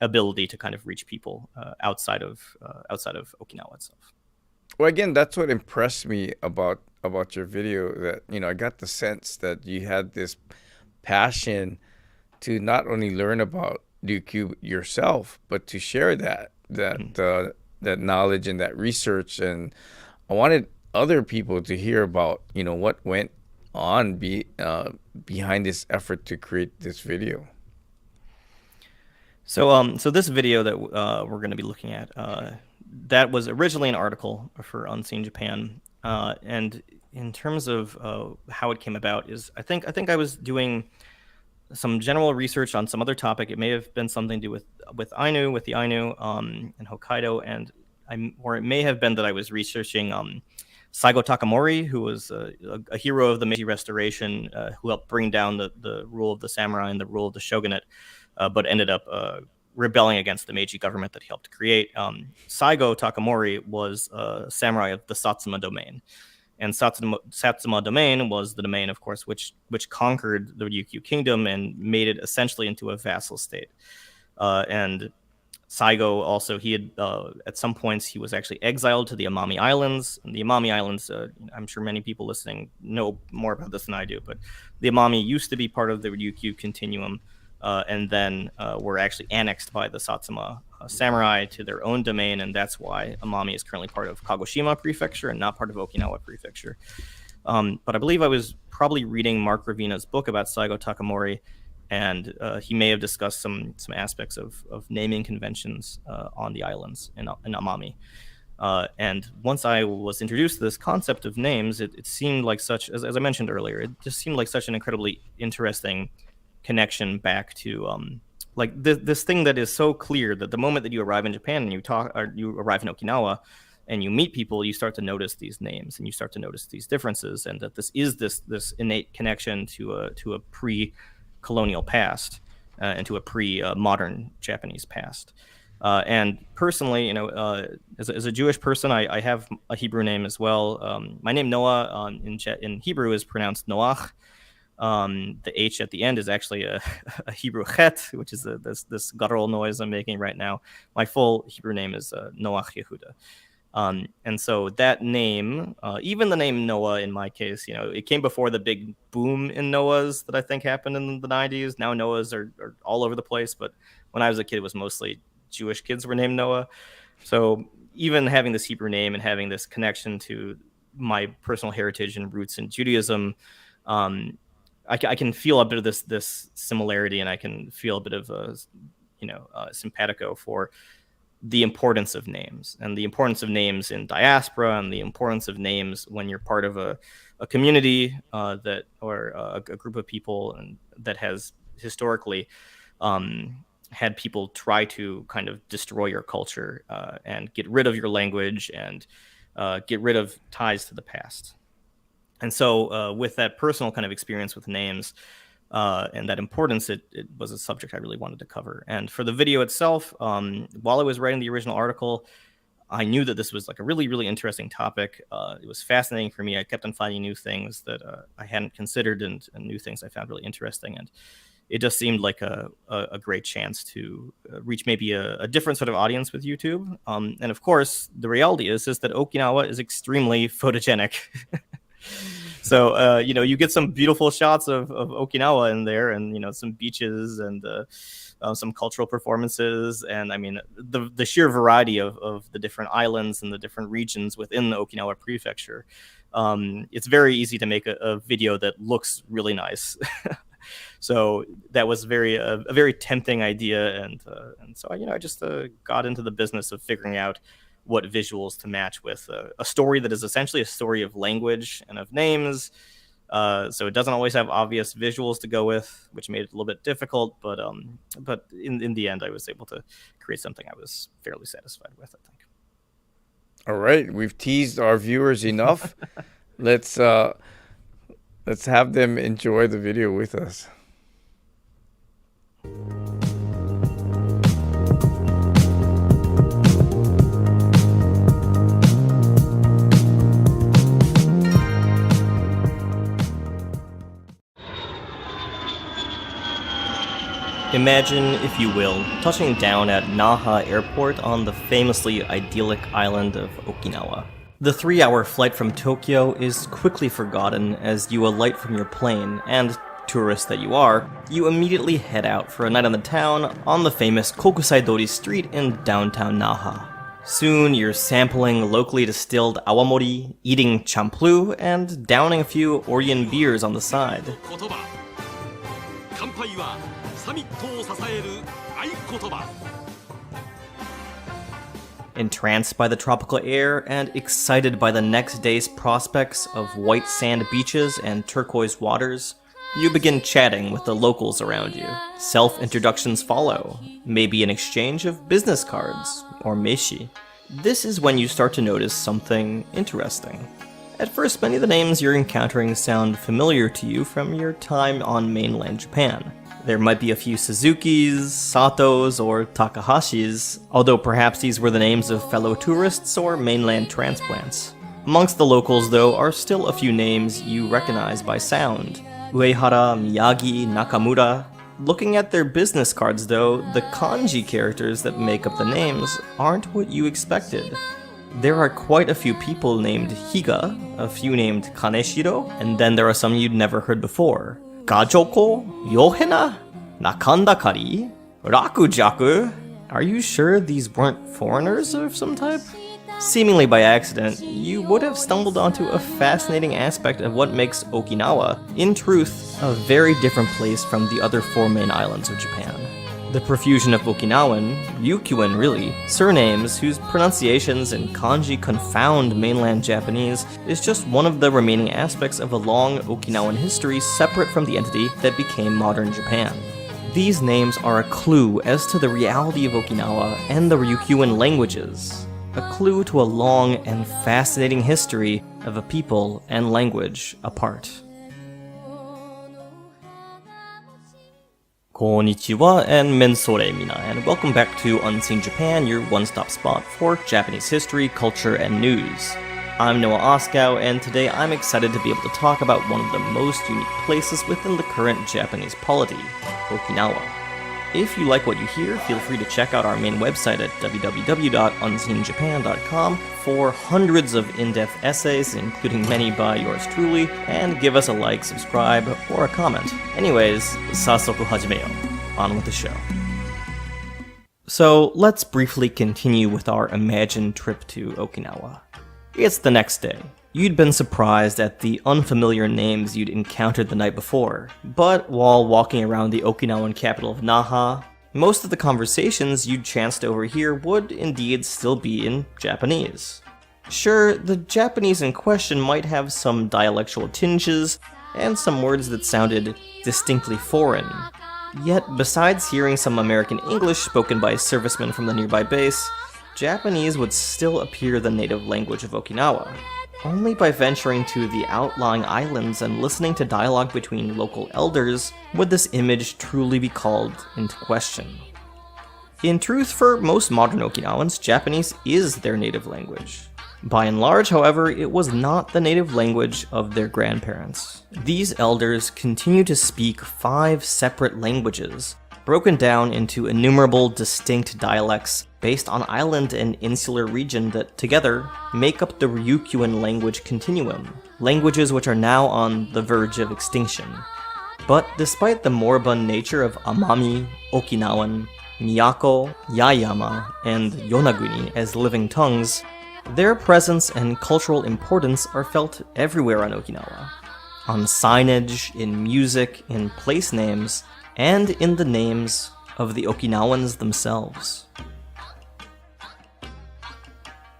ability to kind of reach people outside of Okinawa itself. Well, again, that's what impressed me about your video. That I got the sense that you had this passion to not only learn about Ryukyu yourself, but to share that knowledge and that research. And I wanted other people to hear about what went on behind this effort to create this video. So this video that we're going to be looking at, that was originally an article for Unseen Japan, and in terms of how it came about is I think I was doing some general research on some other topic. It may have been something to do with Ainu, with the Ainu in Hokkaido, or it may have been that I was researching Saigo Takamori, who was a hero of the Meiji Restoration, who helped bring down the rule of the samurai and the rule of the shogunate, but ended up rebelling against the Meiji government that he helped create. Saigo Takamori was a samurai of the Satsuma domain. And Satsuma domain was the domain, of course, which conquered the Ryukyu kingdom and made it essentially into a vassal state. And Saigo also, he had at some points he was actually exiled to the Amami Islands. And the Amami Islands, I'm sure many people listening know more about this than I do, but the Amami used to be part of the Ryukyu continuum, and then were actually annexed by the Satsuma samurai to their own domain, and that's why Amami is currently part of Fukushima Prefecture and not part of Okinawa Prefecture. But I believe I was probably reading Mark Ravina's book about Saigo Takamori, and he may have discussed some aspects of naming conventions on the islands in Amami. And once I was introduced to this concept of names, it seemed like such, as I mentioned earlier, it just seemed like such an incredibly interesting connection back to like this thing that is so clear that the moment that you arrive in Japan and you arrive in Okinawa and you meet people, you start to notice these names and you start to notice these differences, and that this is this innate connection to a pre-colonial past and to a pre-modern Japanese past. And personally, as a Jewish person, I have a Hebrew name as well. My name Noah in Hebrew is pronounced Noach. The H at the end is actually a Hebrew chet, which is this guttural noise I'm making right now. My full Hebrew name is Noach Yehuda. And so that name, even the name Noah in my case, it came before the big boom in Noahs that I think happened in the 90s. Now Noahs are all over the place, but when I was a kid, it was mostly Jewish kids were named Noah. So even having this Hebrew name and having this connection to my personal heritage and roots in Judaism, I can feel a bit of this similarity, and I can feel a bit of simpatico for the importance of names and the importance of names in diaspora and the importance of names when you're part of a community that or a group of people and that has historically had people try to kind of destroy your culture and get rid of your language and get rid of ties to the past. And so with that personal kind of experience with names and that importance, it was a subject I really wanted to cover. And for the video itself, while I was writing the original article, I knew that this was like a really, really interesting topic. It was fascinating for me. I kept on finding new things that I hadn't considered and new things I found really interesting. And it just seemed like a great chance to reach maybe a different sort of audience with YouTube. And of course, the reality is that Okinawa is extremely photogenic. So, you get some beautiful shots of Okinawa in there, and, some beaches and some cultural performances. And I mean, the sheer variety of the different islands and the different regions within the Okinawa Prefecture. It's very easy to make a video that looks really nice. So that was a very tempting idea. And so, I just got into the business of figuring out what visuals to match with a story that is essentially a story of language and of names. So it doesn't always have obvious visuals to go with, which made it a little bit difficult. But in the end, I was able to create something I was fairly satisfied with, I think. All right, we've teased our viewers enough. Let's have them enjoy the video with us. Imagine, if you will, touching down at Naha Airport on the famously idyllic island of Okinawa. The 3-hour flight from Tokyo is quickly forgotten as you alight from your plane, and, tourist that you are, you immediately head out for a night on the town on the famous Kokusai Dori Street in downtown Naha. Soon you're sampling locally distilled awamori, eating champlu, and downing a few Orient beers on the side. Entranced by the tropical air and excited by the next day's prospects of white sand beaches and turquoise waters, you begin chatting with the locals around you. Self-introductions follow, maybe an exchange of business cards, or meshi. This is when you start to notice something interesting. At first, many of the names you're encountering sound familiar to you from your time on mainland Japan. There might be a few Suzukis, Satos, or Takahashis, although perhaps these were the names of fellow tourists or mainland transplants. Amongst the locals, though, are still a few names you recognize by sound. Uehara, Miyagi, Nakamura. Looking at their business cards, though, the kanji characters that make up the names aren't what you expected. There are quite a few people named Higa, a few named Kaneshiro, and then there are some you'd never heard before. Gajoko, Yohena, Nakandakari, Rakujaku. Are you sure these weren't foreigners of some type? Seemingly by accident, you would have stumbled onto a fascinating aspect of what makes Okinawa, in truth, a very different place from the other 4 main islands of Japan. The profusion of Okinawan, Ryukyuan really, surnames whose pronunciations and kanji confound mainland Japanese is just one of the remaining aspects of a long Okinawan history separate from the entity that became modern Japan. These names are a clue as to the reality of Okinawa and the Ryukyuan languages, a clue to a long and fascinating history of a people and language apart. Konnichiwa and mensore mina, and welcome back to Unseen Japan, your one-stop spot for Japanese history, culture, and news. I'm Noah Oskow, and today I'm excited to be able to talk about one of the most unique places within the current Japanese polity, Okinawa. If you like what you hear, feel free to check out our main website at www.unseenjapan.com for hundreds of in-depth essays, including many by yours truly, and give us a like, subscribe, or a comment. Anyways, sassoku hajimeo. On with the show. So, let's briefly continue with our imagined trip to Okinawa. It's the next day. You'd been surprised at the unfamiliar names you'd encountered the night before, but while walking around the Okinawan capital of Naha, most of the conversations you'd chanced to overhear would indeed still be in Japanese. Sure, the Japanese in question might have some dialectual tinges, and some words that sounded distinctly foreign. Yet, besides hearing some American English spoken by servicemen from the nearby base, Japanese would still appear the native language of Okinawa. Only by venturing to the outlying islands and listening to dialogue between local elders would this image truly be called into question. In truth, for most modern Okinawans, Japanese is their native language. By and large, however, it was not the native language of their grandparents. These elders continue to speak 5 separate languages, broken down into innumerable distinct dialects based on island and insular region that together make up the Ryukyuan language continuum, languages which are now on the verge of extinction. But despite the moribund nature of Amami, Okinawan, Miyako, Yaeyama, and Yonaguni as living tongues, their presence and cultural importance are felt everywhere on Okinawa. On signage, in music, in place names, and in the names of the Okinawans themselves.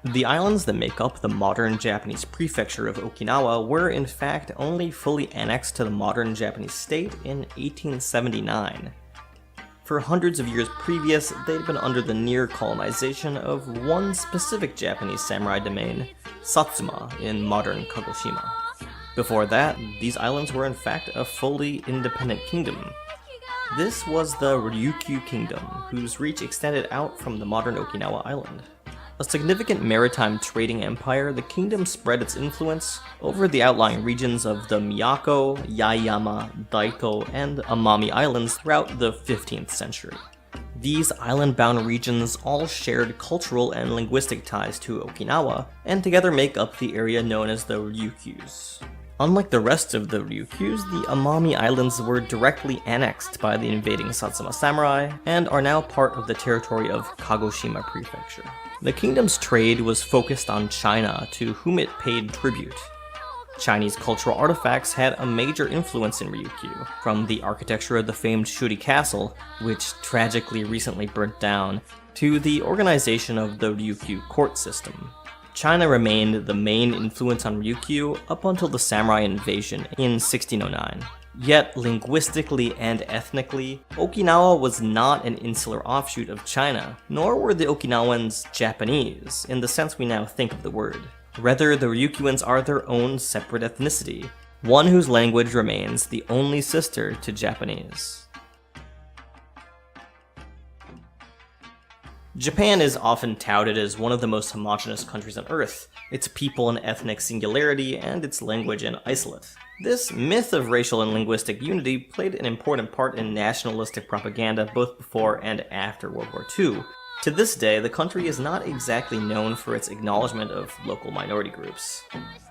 The islands that make up the modern Japanese prefecture of Okinawa were in fact only fully annexed to the modern Japanese state in 1879. For hundreds of years previous, they'd been under the near colonization of one specific Japanese samurai domain, Satsuma, in modern Kagoshima. Before that, these islands were in fact a fully independent kingdom. This was the Ryukyu Kingdom, whose reach extended out from the modern Okinawa island. A significant maritime trading empire, the kingdom spread its influence over the outlying regions of the Miyako, Yaeyama, Daito, and Amami Islands throughout the 15th century. These island-bound regions all shared cultural and linguistic ties to Okinawa, and together make up the area known as the Ryukyus. Unlike the rest of the Ryukyus, the Amami Islands were directly annexed by the invading Satsuma samurai, and are now part of the territory of Kagoshima Prefecture. The kingdom's trade was focused on China, to whom it paid tribute. Chinese cultural artifacts had a major influence in Ryukyu, from the architecture of the famed Shuri Castle, which tragically recently burnt down, to the organization of the Ryukyu court system. China remained the main influence on Ryukyu up until the samurai invasion in 1609. Yet, linguistically and ethnically, Okinawa was not an insular offshoot of China, nor were the Okinawans Japanese, in the sense we now think of the word. Rather, the Ryukyuans are their own separate ethnicity, one whose language remains the only sister to Japanese. Japan is often touted as one of the most homogeneous countries on Earth, its people and ethnic singularity, and its language an isolate. This myth of racial and linguistic unity played an important part in nationalistic propaganda both before and after World War II. To this day, the country is not exactly known for its acknowledgement of local minority groups.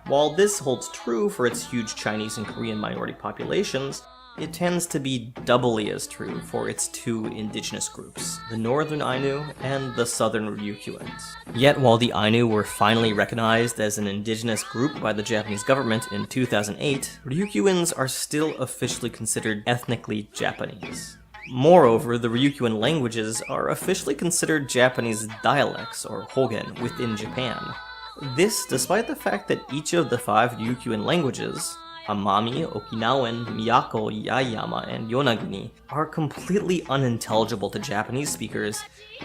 While this holds true for its huge Chinese and Korean minority populations, it tends to be doubly as true for its 2 indigenous groups, the Northern Ainu and the Southern Ryukyuans. Yet while the Ainu were finally recognized as an indigenous group by the Japanese government in 2008, Ryukyuans are still officially considered ethnically Japanese. Moreover, the Ryukyuan languages are officially considered Japanese dialects, or hogen, within Japan. This despite the fact that each of the 5 Ryukyuan languages, Amami, Okinawan, Miyako, Yaeyama, and Yonaguni, are completely unintelligible to Japanese speakers,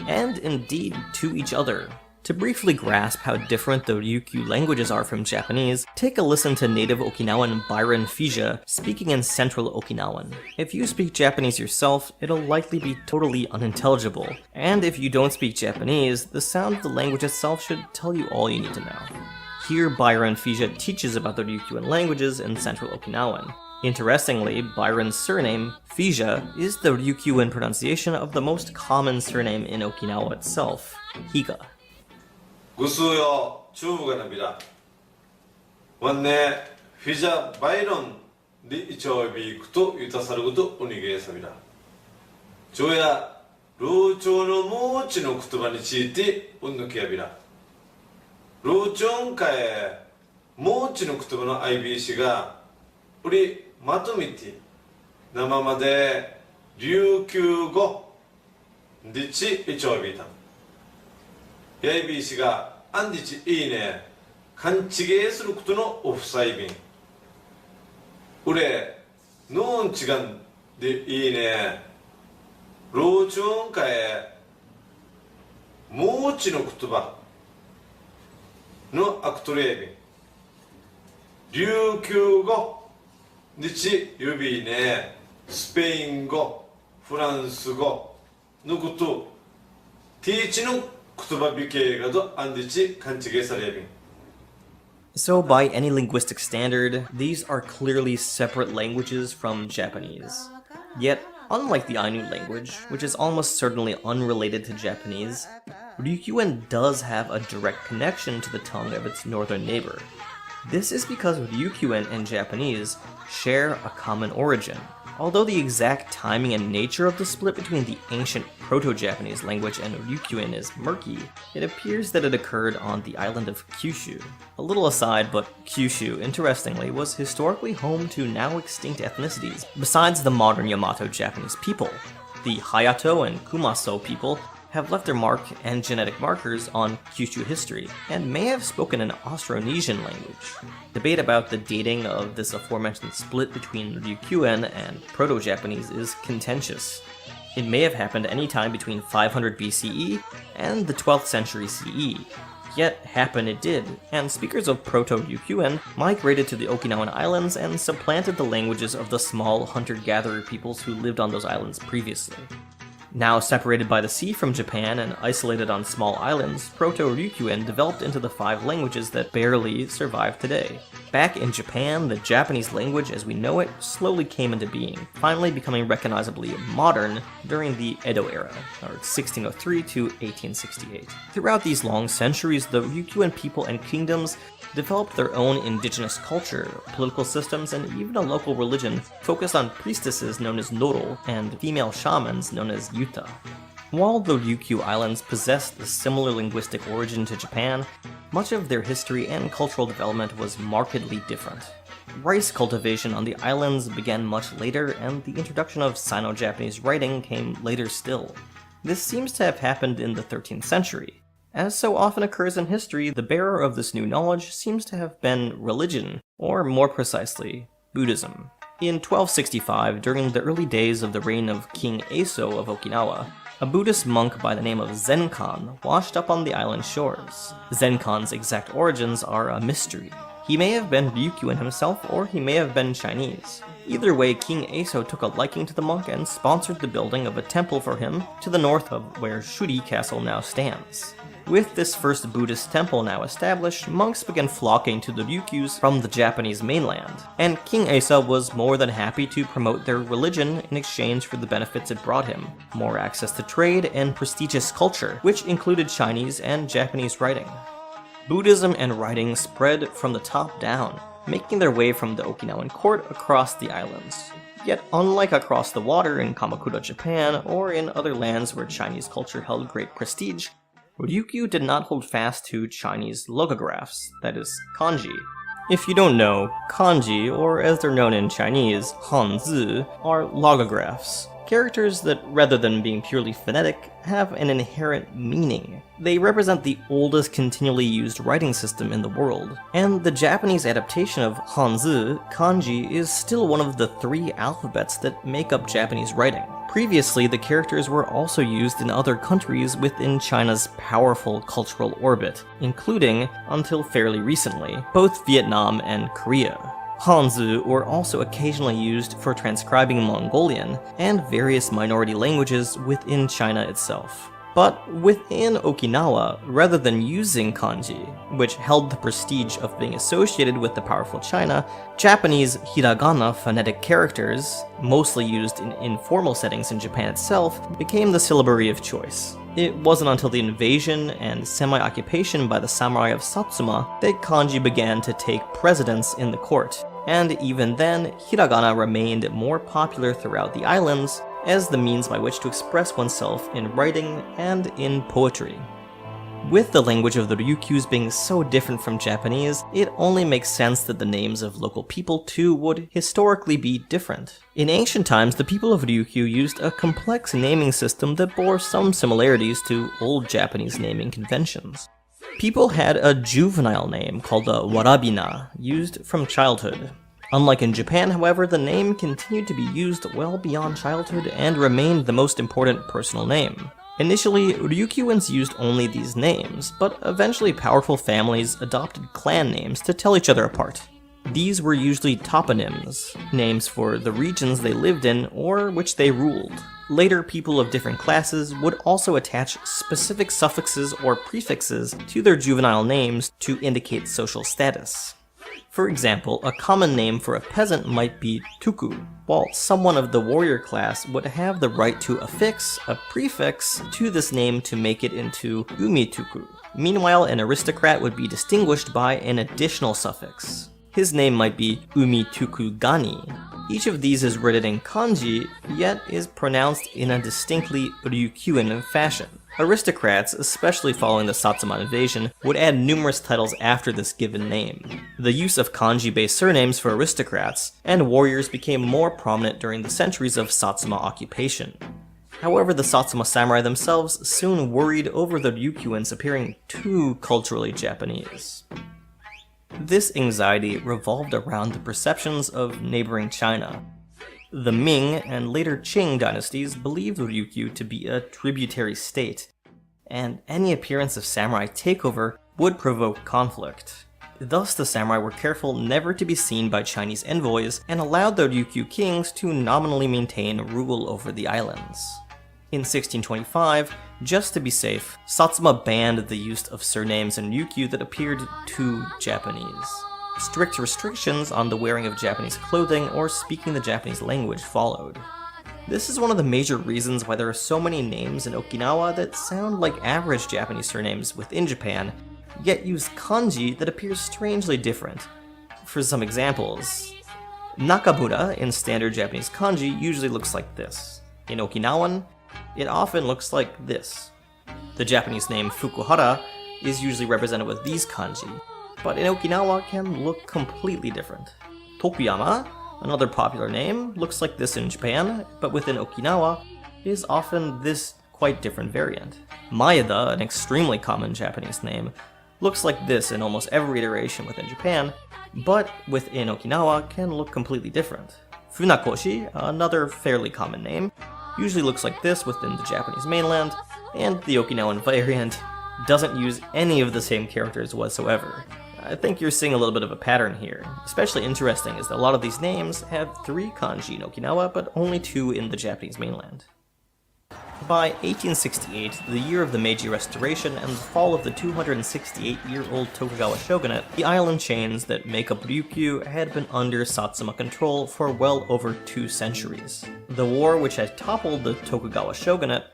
and indeed to each other. To briefly grasp how different the Ryukyu languages are from Japanese, take a listen to native Okinawan Byron Fija speaking in Central Okinawan. If you speak Japanese yourself, it'll likely be totally unintelligible, and if you don't speak Japanese, the sound of the language itself should tell you all you need to know. Here, Byron Fija teaches about the Ryukyuan languages in Central Okinawan. Interestingly, Byron's surname, Fija, is the Ryukyuan pronunciation of the most common surname in Okinawa itself, Higa. 구수요 주부가 납니다. 원내 피자 바이런 리 이초비 구토 유타사르구도 오니게사비다. 조야 루초노 모치노 쿠토바니 치이티 운누키야비라. 루촌카에 모치노 쿠토바노 IBC가 우리 마토미티 나마마데 류큐고 니치 이초비다. ABC가 안디치 이네 간치게することのオフサイビン우레 노은 시간 데 이네 로촌카에 모치노 쿠토바のアクトレービン琉球語日指ねスペイン語フランス語のこと Teaching kutuba andichi kanchige sarebi. So by any linguistic standard, these are clearly separate languages from Japanese. Yet, unlike the Ainu language, which is almost certainly unrelated to Japanese, Ryukyuan does have a direct connection to the tongue of its northern neighbor. This is because Ryukyuan and Japanese share a common origin. Although the exact timing and nature of the split between the ancient Proto-Japanese language and Ryukyuan is murky, it appears that it occurred on the island of Kyushu. A little aside, but Kyushu, interestingly, was historically home to now extinct ethnicities, besides the modern Yamato Japanese people. The Hayato and Kumaso people have left their mark and genetic markers on Kyushu history, and may have spoken an Austronesian language. Debate about the dating of this aforementioned split between Ryukyuan and Proto-Japanese is contentious. It may have happened any time between 500 BCE and the 12th century CE. Yet happen it did, and speakers of Proto-Ryukyuan migrated to the Okinawan Islands and supplanted the languages of the small hunter-gatherer peoples who lived on those islands previously. Now separated by the sea from Japan and isolated on small islands, Proto-Ryukyuan developed into the 5 languages that barely survive today. Back in Japan, the Japanese language as we know it slowly came into being, finally becoming recognizably modern during the Edo era, or 1603 to 1868. Throughout these long centuries, the Ryukyuan people and kingdoms developed their own indigenous culture, political systems, and even a local religion focused on priestesses known as Noro and female shamans known as Yuta. While the Ryukyu Islands possessed a similar linguistic origin to Japan, much of their history and cultural development was markedly different. Rice cultivation on the islands began much later, and the introduction of Sino-Japanese writing came later still. This seems to have happened in the 13th century. As so often occurs in history, the bearer of this new knowledge seems to have been religion, or more precisely, Buddhism. In 1265, during the early days of the reign of King Eiso of Okinawa, a Buddhist monk by the name of Zenkan washed up on the island shores. Zenkan's exact origins are a mystery. He may have been Ryukyuan himself, or he may have been Chinese. Either way, King Eiso took a liking to the monk and sponsored the building of a temple for him to the north of where Shuri Castle now stands. With this first Buddhist temple now established, monks began flocking to the Ryukyus from the Japanese mainland, and King Asa was more than happy to promote their religion in exchange for the benefits it brought him: more access to trade and prestigious culture, which included Chinese and Japanese writing. Buddhism and writing spread from the top down, making their way from the Okinawan court across the islands. Yet unlike across the water in Kamakura, Japan, or in other lands where Chinese culture held great prestige, Ryukyu did not hold fast to Chinese logographs, that is, kanji. If you don't know, kanji, or as they're known in Chinese, hanzi, are logographs. Characters that, rather than being purely phonetic, have an inherent meaning. They represent the oldest continually used writing system in the world, and the Japanese adaptation of hanzi, kanji, is still one of the 3 alphabets that make up Japanese writing. Previously, the characters were also used in other countries within China's powerful cultural orbit, including, until fairly recently, both Vietnam and Korea. Hanzi were also occasionally used for transcribing Mongolian and various minority languages within China itself. But within Okinawa, rather than using kanji, which held the prestige of being associated with the powerful China, Japanese hiragana phonetic characters, mostly used in informal settings in Japan itself, became the syllabary of choice. It wasn't until the invasion and semi-occupation by the samurai of Satsuma that kanji began to take precedence in the court, and even then, hiragana remained more popular throughout the islands as the means by which to express oneself in writing and in poetry. With the language of the Ryukyus being so different from Japanese, it only makes sense that the names of local people too would historically be different. In ancient times, the people of Ryukyu used a complex naming system that bore some similarities to old Japanese naming conventions. People had a juvenile name called a warabina, used from childhood. Unlike in Japan, however, the name continued to be used well beyond childhood and remained the most important personal name. Initially, Ryukyuans used only these names, but eventually powerful families adopted clan names to tell each other apart. These were usually toponyms, names for the regions they lived in or which they ruled. Later, people of different classes would also attach specific suffixes or prefixes to their juvenile names to indicate social status. For example, a common name for a peasant might be tuku, while someone of the warrior class would have the right to affix a prefix to this name to make it into umituku. Meanwhile, an aristocrat would be distinguished by an additional suffix. His name might be umituku gani. Each of these is written in kanji, yet is pronounced in a distinctly Ryukyuan fashion. Aristocrats, especially following the Satsuma invasion, would add numerous titles after this given name. The use of kanji-based surnames for aristocrats and warriors became more prominent during the centuries of Satsuma occupation. However, the Satsuma samurai themselves soon worried over the Ryukyuans appearing too culturally Japanese. This anxiety revolved around the perceptions of neighboring China. The Ming and later Qing dynasties believed Ryukyu to be a tributary state, and any appearance of samurai takeover would provoke conflict. Thus, the samurai were careful never to be seen by Chinese envoys and allowed the Ryukyu kings to nominally maintain rule over the islands. In 1625, just to be safe, Satsuma banned the use of surnames in Ryukyu that appeared too Japanese. Strict restrictions on the wearing of Japanese clothing or speaking the Japanese language followed. This is one of the major reasons why there are so many names in Okinawa that sound like average Japanese surnames within Japan, yet use kanji that appears strangely different. For some examples, Nakamura in standard Japanese kanji usually looks like this. In Okinawan, it often looks like this. The Japanese name Fukuhara is usually represented with these kanji, but in Okinawa can look completely different. Tokuyama, another popular name, looks like this in Japan, but within Okinawa is often this quite different variant. Maeda, an extremely common Japanese name, looks like this in almost every iteration within Japan, but within Okinawa can look completely different. Funakoshi, another fairly common name, usually looks like this within the Japanese mainland, and the Okinawan variant doesn't use any of the same characters whatsoever. I think you're seeing a little bit of a pattern here. Especially interesting is that a lot of these names have 3 kanji in Okinawa, but only 2 in the Japanese mainland. By 1868, the year of the Meiji Restoration and the fall of the 268-year-old Tokugawa shogunate, the island chains that make up Ryukyu had been under Satsuma control for well over 2 centuries. The war, which had toppled the Tokugawa shogunate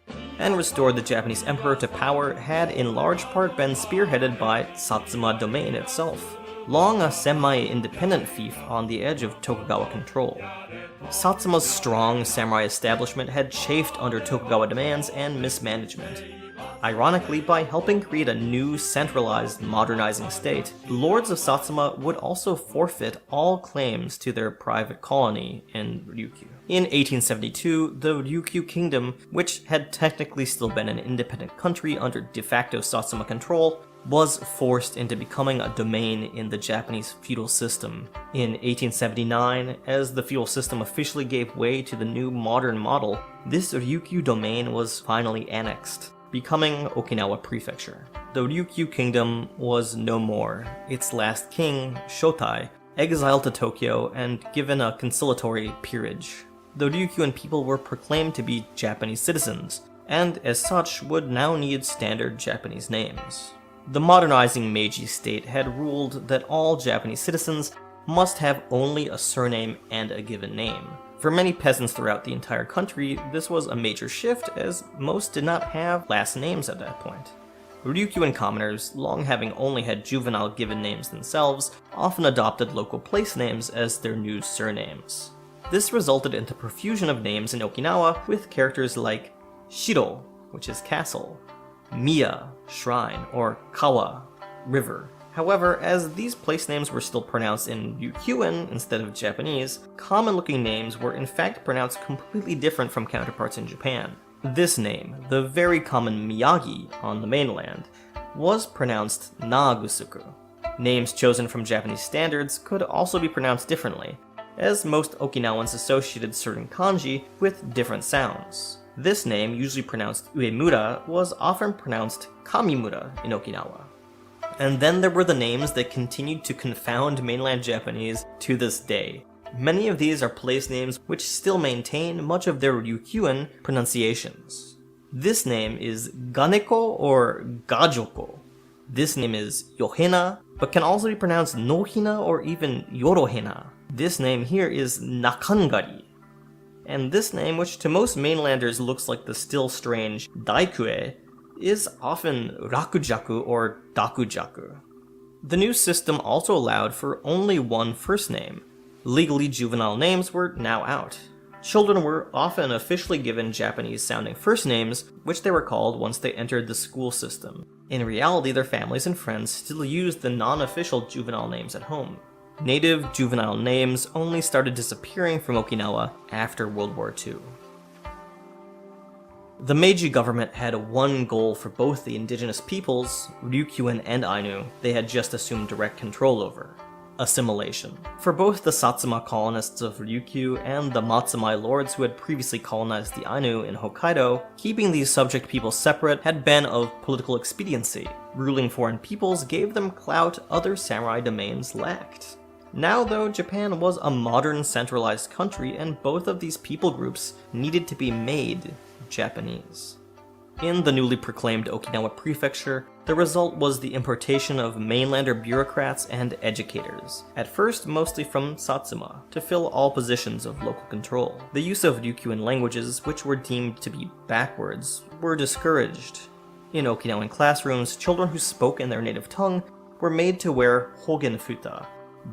and restored the Japanese emperor to power, had in large part been spearheaded by Satsuma domain itself, long a semi-independent fief on the edge of Tokugawa control. Satsuma's strong samurai establishment had chafed under Tokugawa demands and mismanagement. Ironically, by helping create a new, centralized, modernizing state, lords of Satsuma would also forfeit all claims to their private colony in Ryukyu. In 1872, the Ryukyu Kingdom, which had technically still been an independent country under de facto Satsuma control, was forced into becoming a domain in the Japanese feudal system. In 1879, as the feudal system officially gave way to the new modern model, this Ryukyu domain was finally annexed, becoming Okinawa Prefecture. The Ryukyu Kingdom was no more. Its last king, Shotai, exiled to Tokyo and given a conciliatory peerage. The Ryukyuan people were proclaimed to be Japanese citizens, and as such would now need standard Japanese names. The modernizing Meiji state had ruled that all Japanese citizens must have only a surname and a given name. For many peasants throughout the entire country, this was a major shift, as most did not have last names at that point. Ryukyuan commoners, long having only had juvenile given names themselves, often adopted local place names as their new surnames. This resulted in the profusion of names in Okinawa with characters like Shiro, which is castle, Miya, shrine, or Kawa, river. However, as these place names were still pronounced in Ryukyuan instead of Japanese, common-looking names were in fact pronounced completely different from counterparts in Japan. This name, the very common Miyagi on the mainland, was pronounced Naagusuku. Names chosen from Japanese standards could also be pronounced differently, as most Okinawans associated certain kanji with different sounds. This name, usually pronounced Uemura, was often pronounced Kamimura in Okinawa. And then there were the names that continued to confound mainland Japanese to this day. Many of these are place names which still maintain much of their Ryukyuan pronunciations. This name is Ganeko or Gajoko. This name is Yohina, but can also be pronounced Nohina or even Yorohina. This name here is Nakangari. And this name, which to most mainlanders looks like the still strange Daikue, is often Rakujaku or Dakujaku. The new system also allowed for only one first name. Legally juvenile names were now out. Children were often officially given Japanese-sounding first names, which they were called once they entered the school system. In reality, their families and friends still used the non-official juvenile names at home. Native juvenile names only started disappearing from Okinawa after World War II. The Meiji government had one goal for both the indigenous peoples, Ryukyuan and Ainu, they had just assumed direct control over: assimilation. For both the Satsuma colonists of Ryukyu and the Matsumai lords who had previously colonized the Ainu in Hokkaido, keeping these subject peoples separate had been of political expediency. Ruling foreign peoples gave them clout other samurai domains lacked. Now, though, Japan was a modern centralized country, and both of these people groups needed to be made Japanese. In the newly proclaimed Okinawa Prefecture, the result was the importation of mainlander bureaucrats and educators, at first mostly from Satsuma, to fill all positions of local control. The use of Ryukyuan languages, which were deemed to be backwards, were discouraged. In Okinawan classrooms, children who spoke in their native tongue were made to wear hogen futa,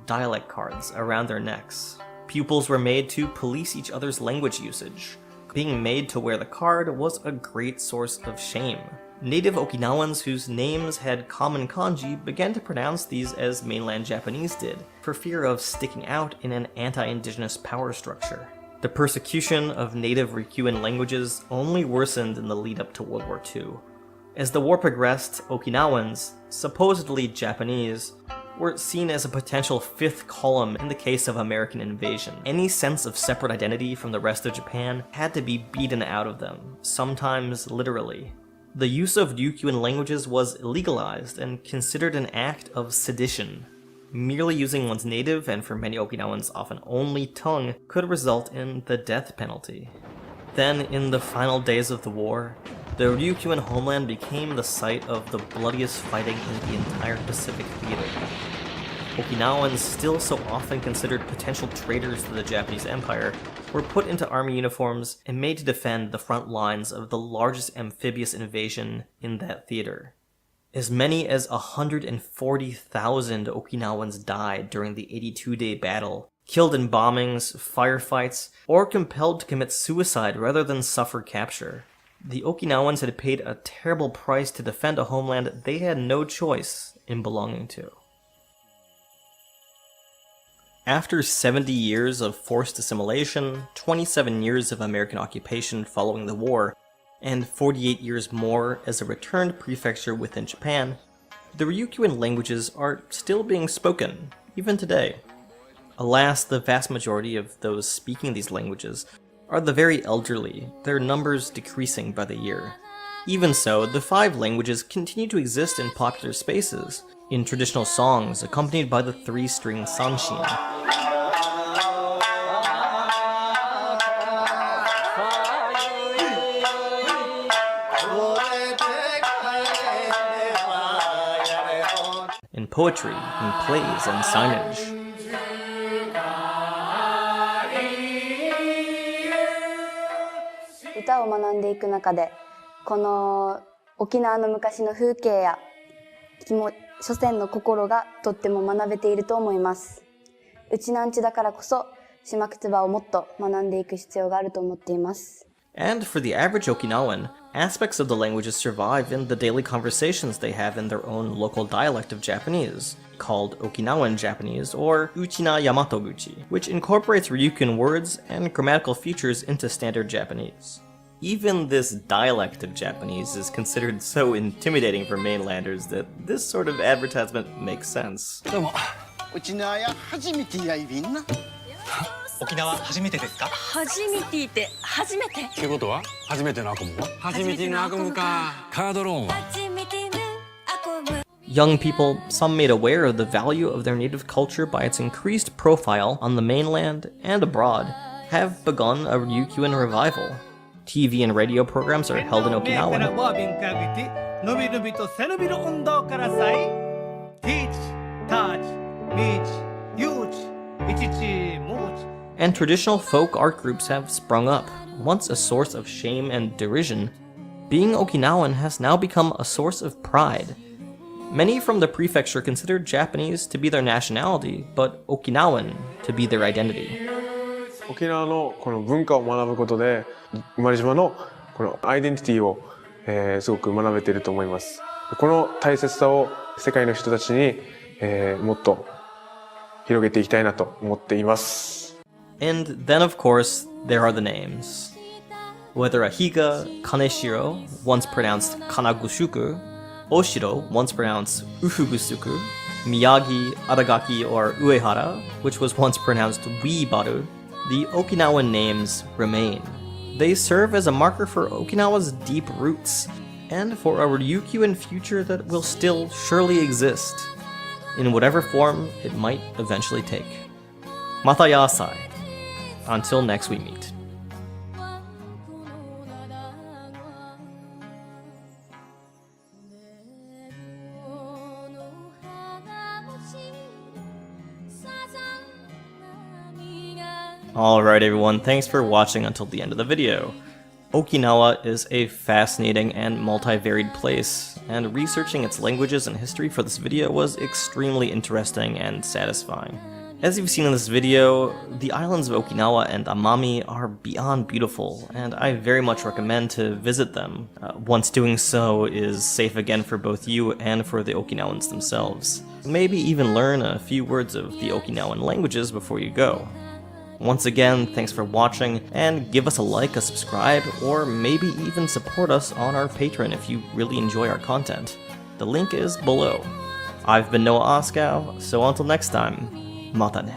dialect cards, around their necks. Pupils were made to police each other's language usage. Being made to wear the card was a great source of shame. Native Okinawans whose names had common kanji began to pronounce these as mainland Japanese did, for fear of sticking out in an anti-indigenous power structure. The persecution of native Ryukyuan languages only worsened in the lead-up to World War II. As the war progressed, Okinawans, supposedly Japanese, were seen as a potential fifth column in the case of American invasion. Any sense of separate identity from the rest of Japan had to be beaten out of them, sometimes literally. The use of Ryukyuan languages was legalized and considered an act of sedition. Merely using one's native, and for many Okinawans often only, tongue could result in the death penalty. Then, in the final days of the war, the Ryukyuan homeland became the site of the bloodiest fighting in the entire Pacific theater. Okinawans, still so often considered potential traitors to the Japanese Empire, were put into army uniforms and made to defend the front lines of the largest amphibious invasion in that theater. As many as 140,000 Okinawans died during the 82-day battle, killed in bombings, firefights, or compelled to commit suicide rather than suffer capture. The Okinawans had paid a terrible price to defend a homeland they had no choice in belonging to. After 70 years of forced assimilation, 27 years of American occupation following the war, and 48 years more as a returned prefecture within Japan, the Ryukyuan languages are still being spoken, even today. Alas, the vast majority of those speaking these languages are the very elderly, their numbers decreasing by the year. Even so, the 5 languages continue to exist in popular spaces, in traditional songs accompanied by the 3-string sanshin. In poetry, in plays, and signage. 歌を学んでいく中で、この沖縄の昔の風景や祖先の心がとっても学べていると思います。うちなんちだからこそ、島くつばをもっと学んでいく必要があると思っています。And for the average Okinawan, aspects of the languages survive in the daily conversations they have in their own local dialect of Japanese, called Okinawan Japanese or Uchina Yamatoguchi, which incorporates Ryukyuan words and grammatical features into standard Japanese. Even this dialect of Japanese is considered so intimidating for mainlanders that this sort of advertisement makes sense. 沖縄初めてですか？初めてって初めてってことは初めてのアコムは初めてのアコムか。カードローンは Young people, some made aware of the value of their native culture by its increased profile on the mainland and abroad, have begun a Ryukyuan revival. TV and radio programs are held in Okinawan. And traditional folk art groups have sprung up. Once a source of shame and derision, being Okinawan has now become a source of pride. Many from the prefecture consider Japanese to be their nationality, but Okinawan to be their identity. 沖縄のこの文化を学ぶことで生まれ島のこのアイデンティティを、すごく学べていると思います。この大切さを世界の人たちに、もっと広げていきたいなと思っています。And then of course there are the names. Whether a Higa, Kaneshiro, once pronounced Kanagushuku, Oshiro, once pronounced Ufugusuku, Miyagi, Aragaki, or Uehara, which was once pronounced Wiibaru, the Okinawan names remain. They serve as a marker for Okinawa's deep roots, and for a Ryukyuan future that will still surely exist, in whatever form it might eventually take. Matayasai. Until next we meet. Alright everyone, thanks for watching until the end of the video. Okinawa is a fascinating and multivariate place, and researching its languages and history for this video was extremely interesting and satisfying. As you've seen in this video, the islands of Okinawa and Amami are beyond beautiful, and I very much recommend to visit them. Once doing so is safe again for both you and for the Okinawans themselves. Maybe even learn a few words of the Okinawan languages before you go. Once again, thanks for watching, and give us a like, a subscribe, or maybe even support us on our Patreon if you really enjoy our content. The link is below. I've been Noah Oskow, so until next time, mata ne.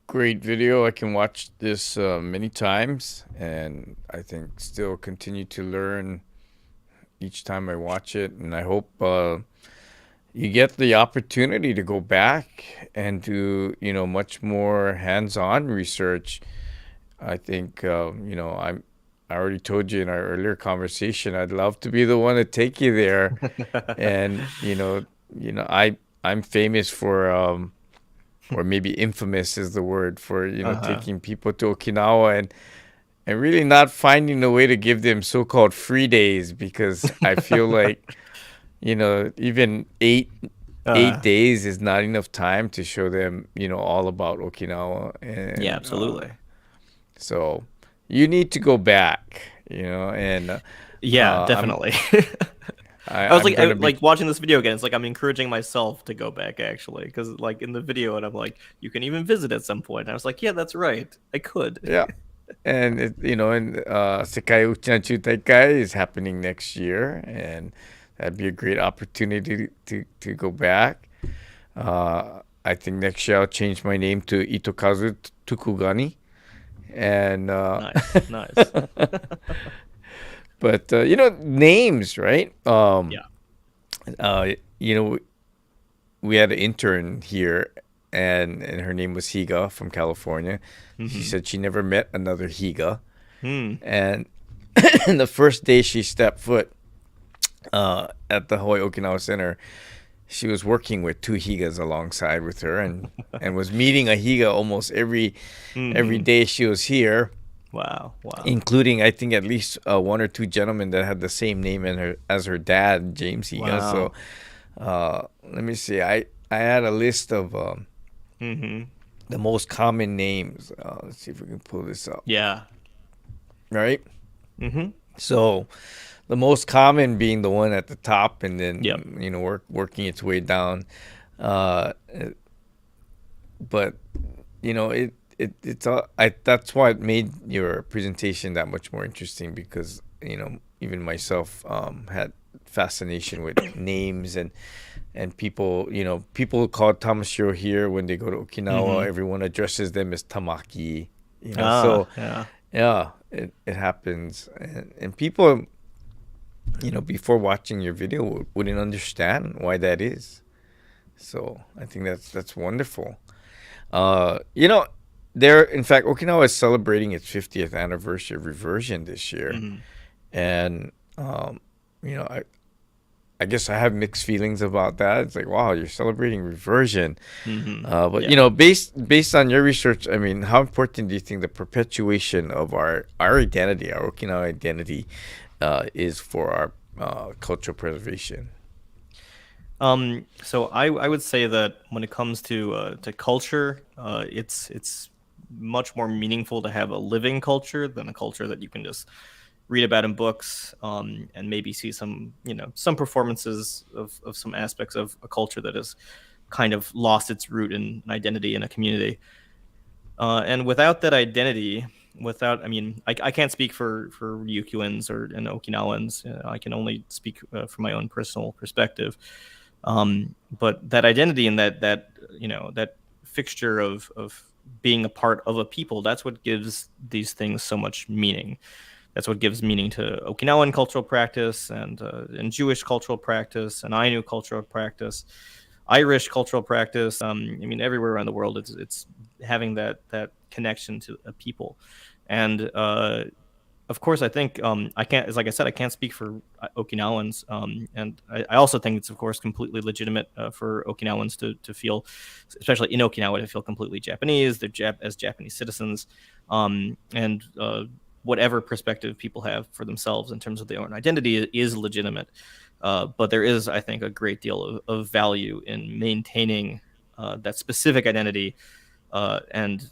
Great video. I can watch this many times, and I think still continue to learn each time I watch it. And I hope you get the opportunity to go back and do much more hands-on research. I think I already told you in our earlier conversation, I'd love to be the one to take you there. And I'm famous for or maybe infamous is the word for taking people to Okinawa and really not finding a way to give them so-called free days, because I feel like even eight days is not enough time to show them all about Okinawa. And, yeah, absolutely. So you need to go back, and yeah, definitely. I was like watching this video again. It's like I'm encouraging myself to go back, actually, because like in the video, and I'm like, you can even visit at some point. And I was like, yeah, that's right, I could. Yeah, and Sekai Uchinachu Taikai is happening next year, and that'd be a great opportunity to go back. I think next year I'll change my name to Itokazu Tukugani, and nice. But names, right? We had an intern here, and her name was Higa from California. Mm-hmm. She said she never met another Higa. And the first day she stepped foot at the Hawaii Okinawa Center, she was working with two Higas alongside with her, and was meeting a Higa almost every day she was here. Wow. Including, I think, at least one or two gentlemen that had the same name as her dad, James Higa. Wow. So let me see. I had a list of the most common names. Let's see if we can pull this up. Yeah. Right? Mm-hmm. So the most common being the one at the top, and then, working its way down. But, it's all that's why it made your presentation that much more interesting, because even myself had fascination with names and people. People call Tamashiro here when they go to Okinawa. Everyone addresses them as Tamaki. So Yeah. yeah, it happens, and people, before watching your video wouldn't understand why that is. So I think that's wonderful. There, in fact, Okinawa is celebrating its 50th anniversary of reversion this year, and I guess I have mixed feelings about that. It's like, wow, you're celebrating reversion, but based on your research, I mean, how important do you think the perpetuation of our identity, our Okinawa identity, is for our cultural preservation? So I would say that when it comes to culture, it's much more meaningful to have a living culture than a culture that you can just read about in books, and maybe see some performances of some aspects of a culture that has kind of lost its root in an identity in a community. And without that identity, I can't speak for Ryukyuans and Okinawans. I can only speak from my own personal perspective. But that identity and that fixture of being a part of a people, that's what gives these things so much meaning. That's what gives meaning to Okinawan cultural practice and Jewish cultural practice and Ainu cultural practice, Irish cultural practice. Everywhere around the world, it's having that connection to a people. And of course, I think I can't, like I said, I can't speak for Okinawans, and I also think it's, of course, completely legitimate for Okinawans to feel, especially in Okinawa, to feel completely Japanese. They're as Japanese citizens, and whatever perspective people have for themselves in terms of their own identity is legitimate. But there is, I think, a great deal of value in maintaining that specific identity and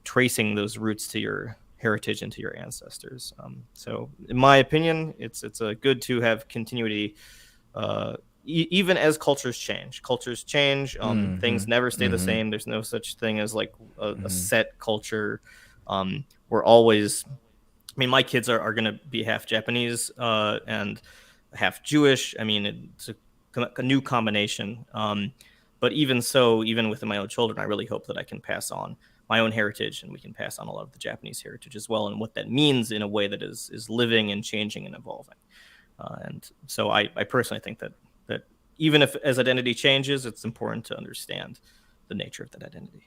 tracing those roots to your heritage and to your ancestors. So in my opinion, it's good to have continuity, even as cultures change. Things never stay the same. There's no such thing as like a set culture. We're always, my kids are going to be half Japanese and half Jewish. It's a new combination. But even so, even within my own children, I really hope that I can pass on my own heritage, and we can pass on a lot of the Japanese heritage as well, and what that means in a way that is living and changing and evolving. And so I personally think that even if as identity changes, it's important to understand the nature of that identity.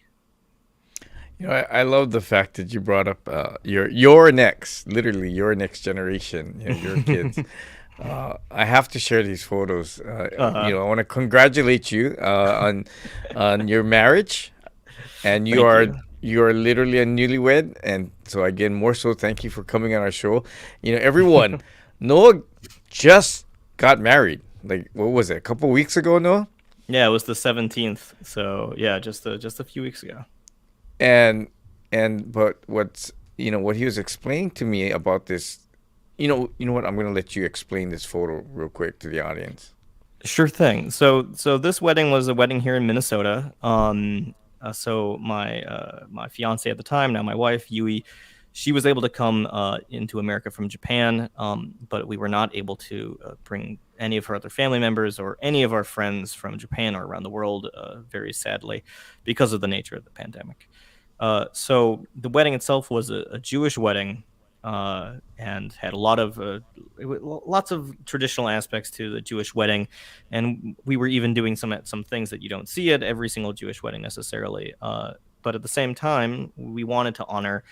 I love the fact that you brought up your next generation, your kids. I have to share these photos. I want to congratulate you on your marriage, and you are literally a newlywed. And so again, more so, thank you for coming on our show. Everyone, Noah just got married. Like, what was it? A couple weeks ago, Noah? Yeah, it was the 17th. So yeah, just a few weeks ago. But what he was explaining to me about this, you know what, I'm going to let you explain this photo real quick to the audience. Sure thing. So this wedding was a wedding here in Minnesota. So my fiance at the time, now my wife, Yui, she was able to come into America from Japan, but we were not able to bring any of her other family members or any of our friends from Japan or around the world, very sadly, because of the nature of the pandemic. So the wedding itself was a Jewish wedding, and had lots of traditional aspects to the Jewish wedding, and we were even doing some things that you don't see at every single Jewish wedding necessarily. But at the same time, we wanted to honor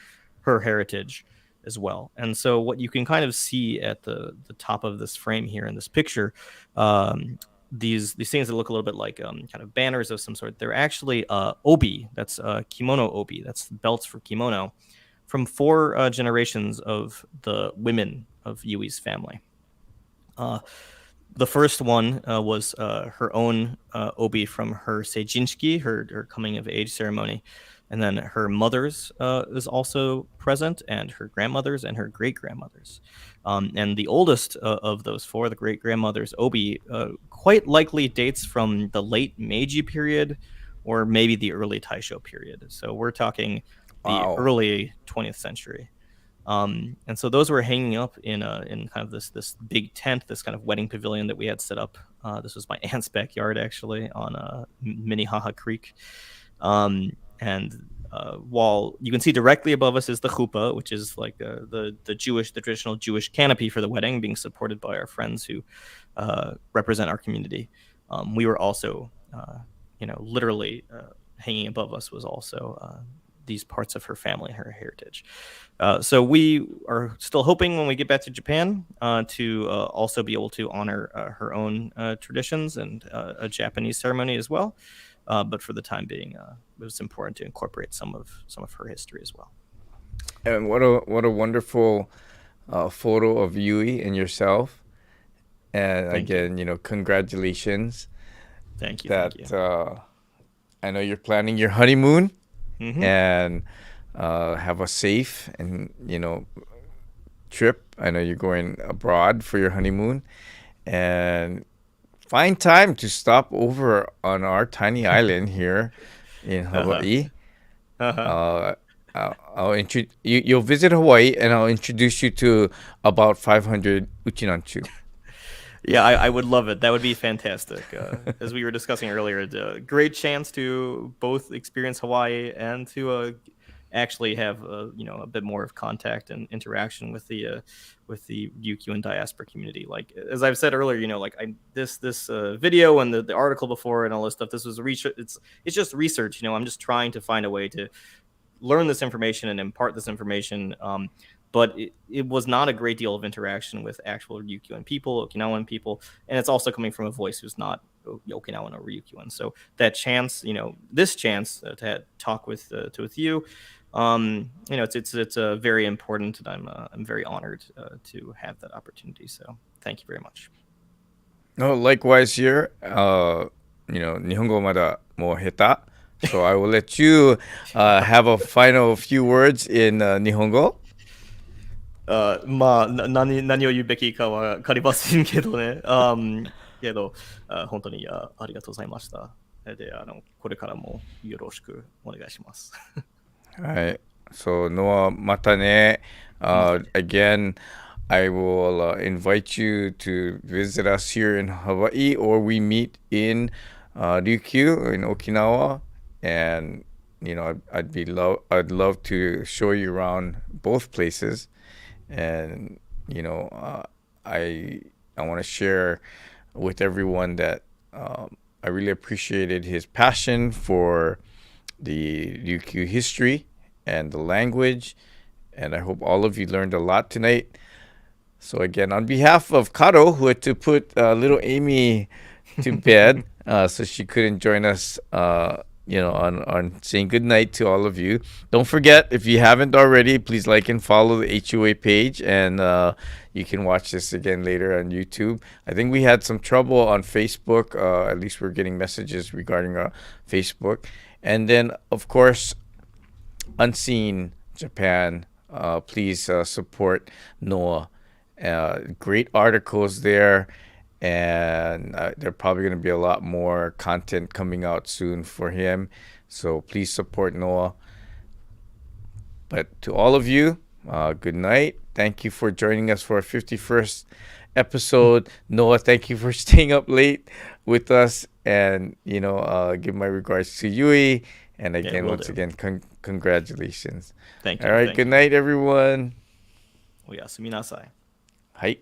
her heritage as well. And so what you can kind of see at the top of this frame here in this picture, these things that look a little bit like kind of banners of some sort, they're actually obi. That's kimono obi. That's belts for kimono, from 4 generations of the women of Yui's family. The first one was her own obi from her seijinshiki, her coming of age ceremony. And then her mother's is also present, and her grandmother's and her great-grandmother's. And the oldest of those 4, the great-grandmother's obi, quite likely dates from the late Meiji period or maybe the early Taisho period. So we're talking Wow. early 20th century. And so those were hanging up in kind of this big tent, this kind of wedding pavilion that we had set up. This was my aunt's backyard, actually, on Minnehaha Creek. And while you can see directly above us is the chuppah, which is like the traditional Jewish canopy for the wedding, being supported by our friends who represent our community. We were also, literally hanging above us was also these parts of her family, her heritage. So we are still hoping when we get back to Japan to also be able to honor her own traditions and a Japanese ceremony as well. But for the time being, it was important to incorporate some of her history as well. And what a wonderful photo of Yui and yourself. And Thank again, congratulations. Thank you. That Thank you. I know you're planning your honeymoon, Mhm. and have a safe and trip. I know you're going abroad for your honeymoon, and find time to stop over on our tiny island here in Hawaii. You'll visit Hawaii, and I'll introduce you to about 500 uchinanchu. Yeah, I would love it. That would be fantastic. As we were discussing earlier, a great chance to both experience Hawaii and to actually have a bit more of contact and interaction with the Ryukyuan diaspora community. Like as I've said earlier, this video and the article before and all this stuff. This was research. It's just research. I'm just trying to find a way to learn this information and impart this information. But it was not a great deal of interaction with actual Ryukyuan people, Okinawan people, and it's also coming from a voice who's not Okinawan or Ryukyuan. So that chance, this chance to talk with you, it's very important, and I'm very honored to have that opportunity. So thank you very much. No, likewise here. 日本語まだもう下手. So I will let you have a final few words in 日本語. まあ、何を言うべきかは分かりませんけどね。けど、本当にありがとうございました。で、これからもよろしくお願いします。はい。So, Noah, またね. Again, I will invite you to visit us here in Hawaii, or we meet in Ryukyu in Okinawa, and I'd love to show you around both places. And I want to share with everyone that I really appreciated his passion for the Ryukyu history and the language, and I hope all of you learned a lot tonight. So again, on behalf of Karo, who had to put little Amy to bed so she couldn't join us on saying good night to all of you. Don't forget, if you haven't already, please like and follow the HUOA page, and you can watch this again later on YouTube. I think we had some trouble on Facebook. At least we're getting messages regarding Facebook. And then, of course, Unseen Japan. Please support Noah. Great articles there. And there are probably going to be a lot more content coming out soon for him. So please support Noah. But to all of you, good night. Thank you for joining us for our 51st episode. Noah, thank you for staying up late with us. And, give my regards to Yui. And again, again, congratulations. Thank you. All right, good night, everyone. おやすみなさい。はい。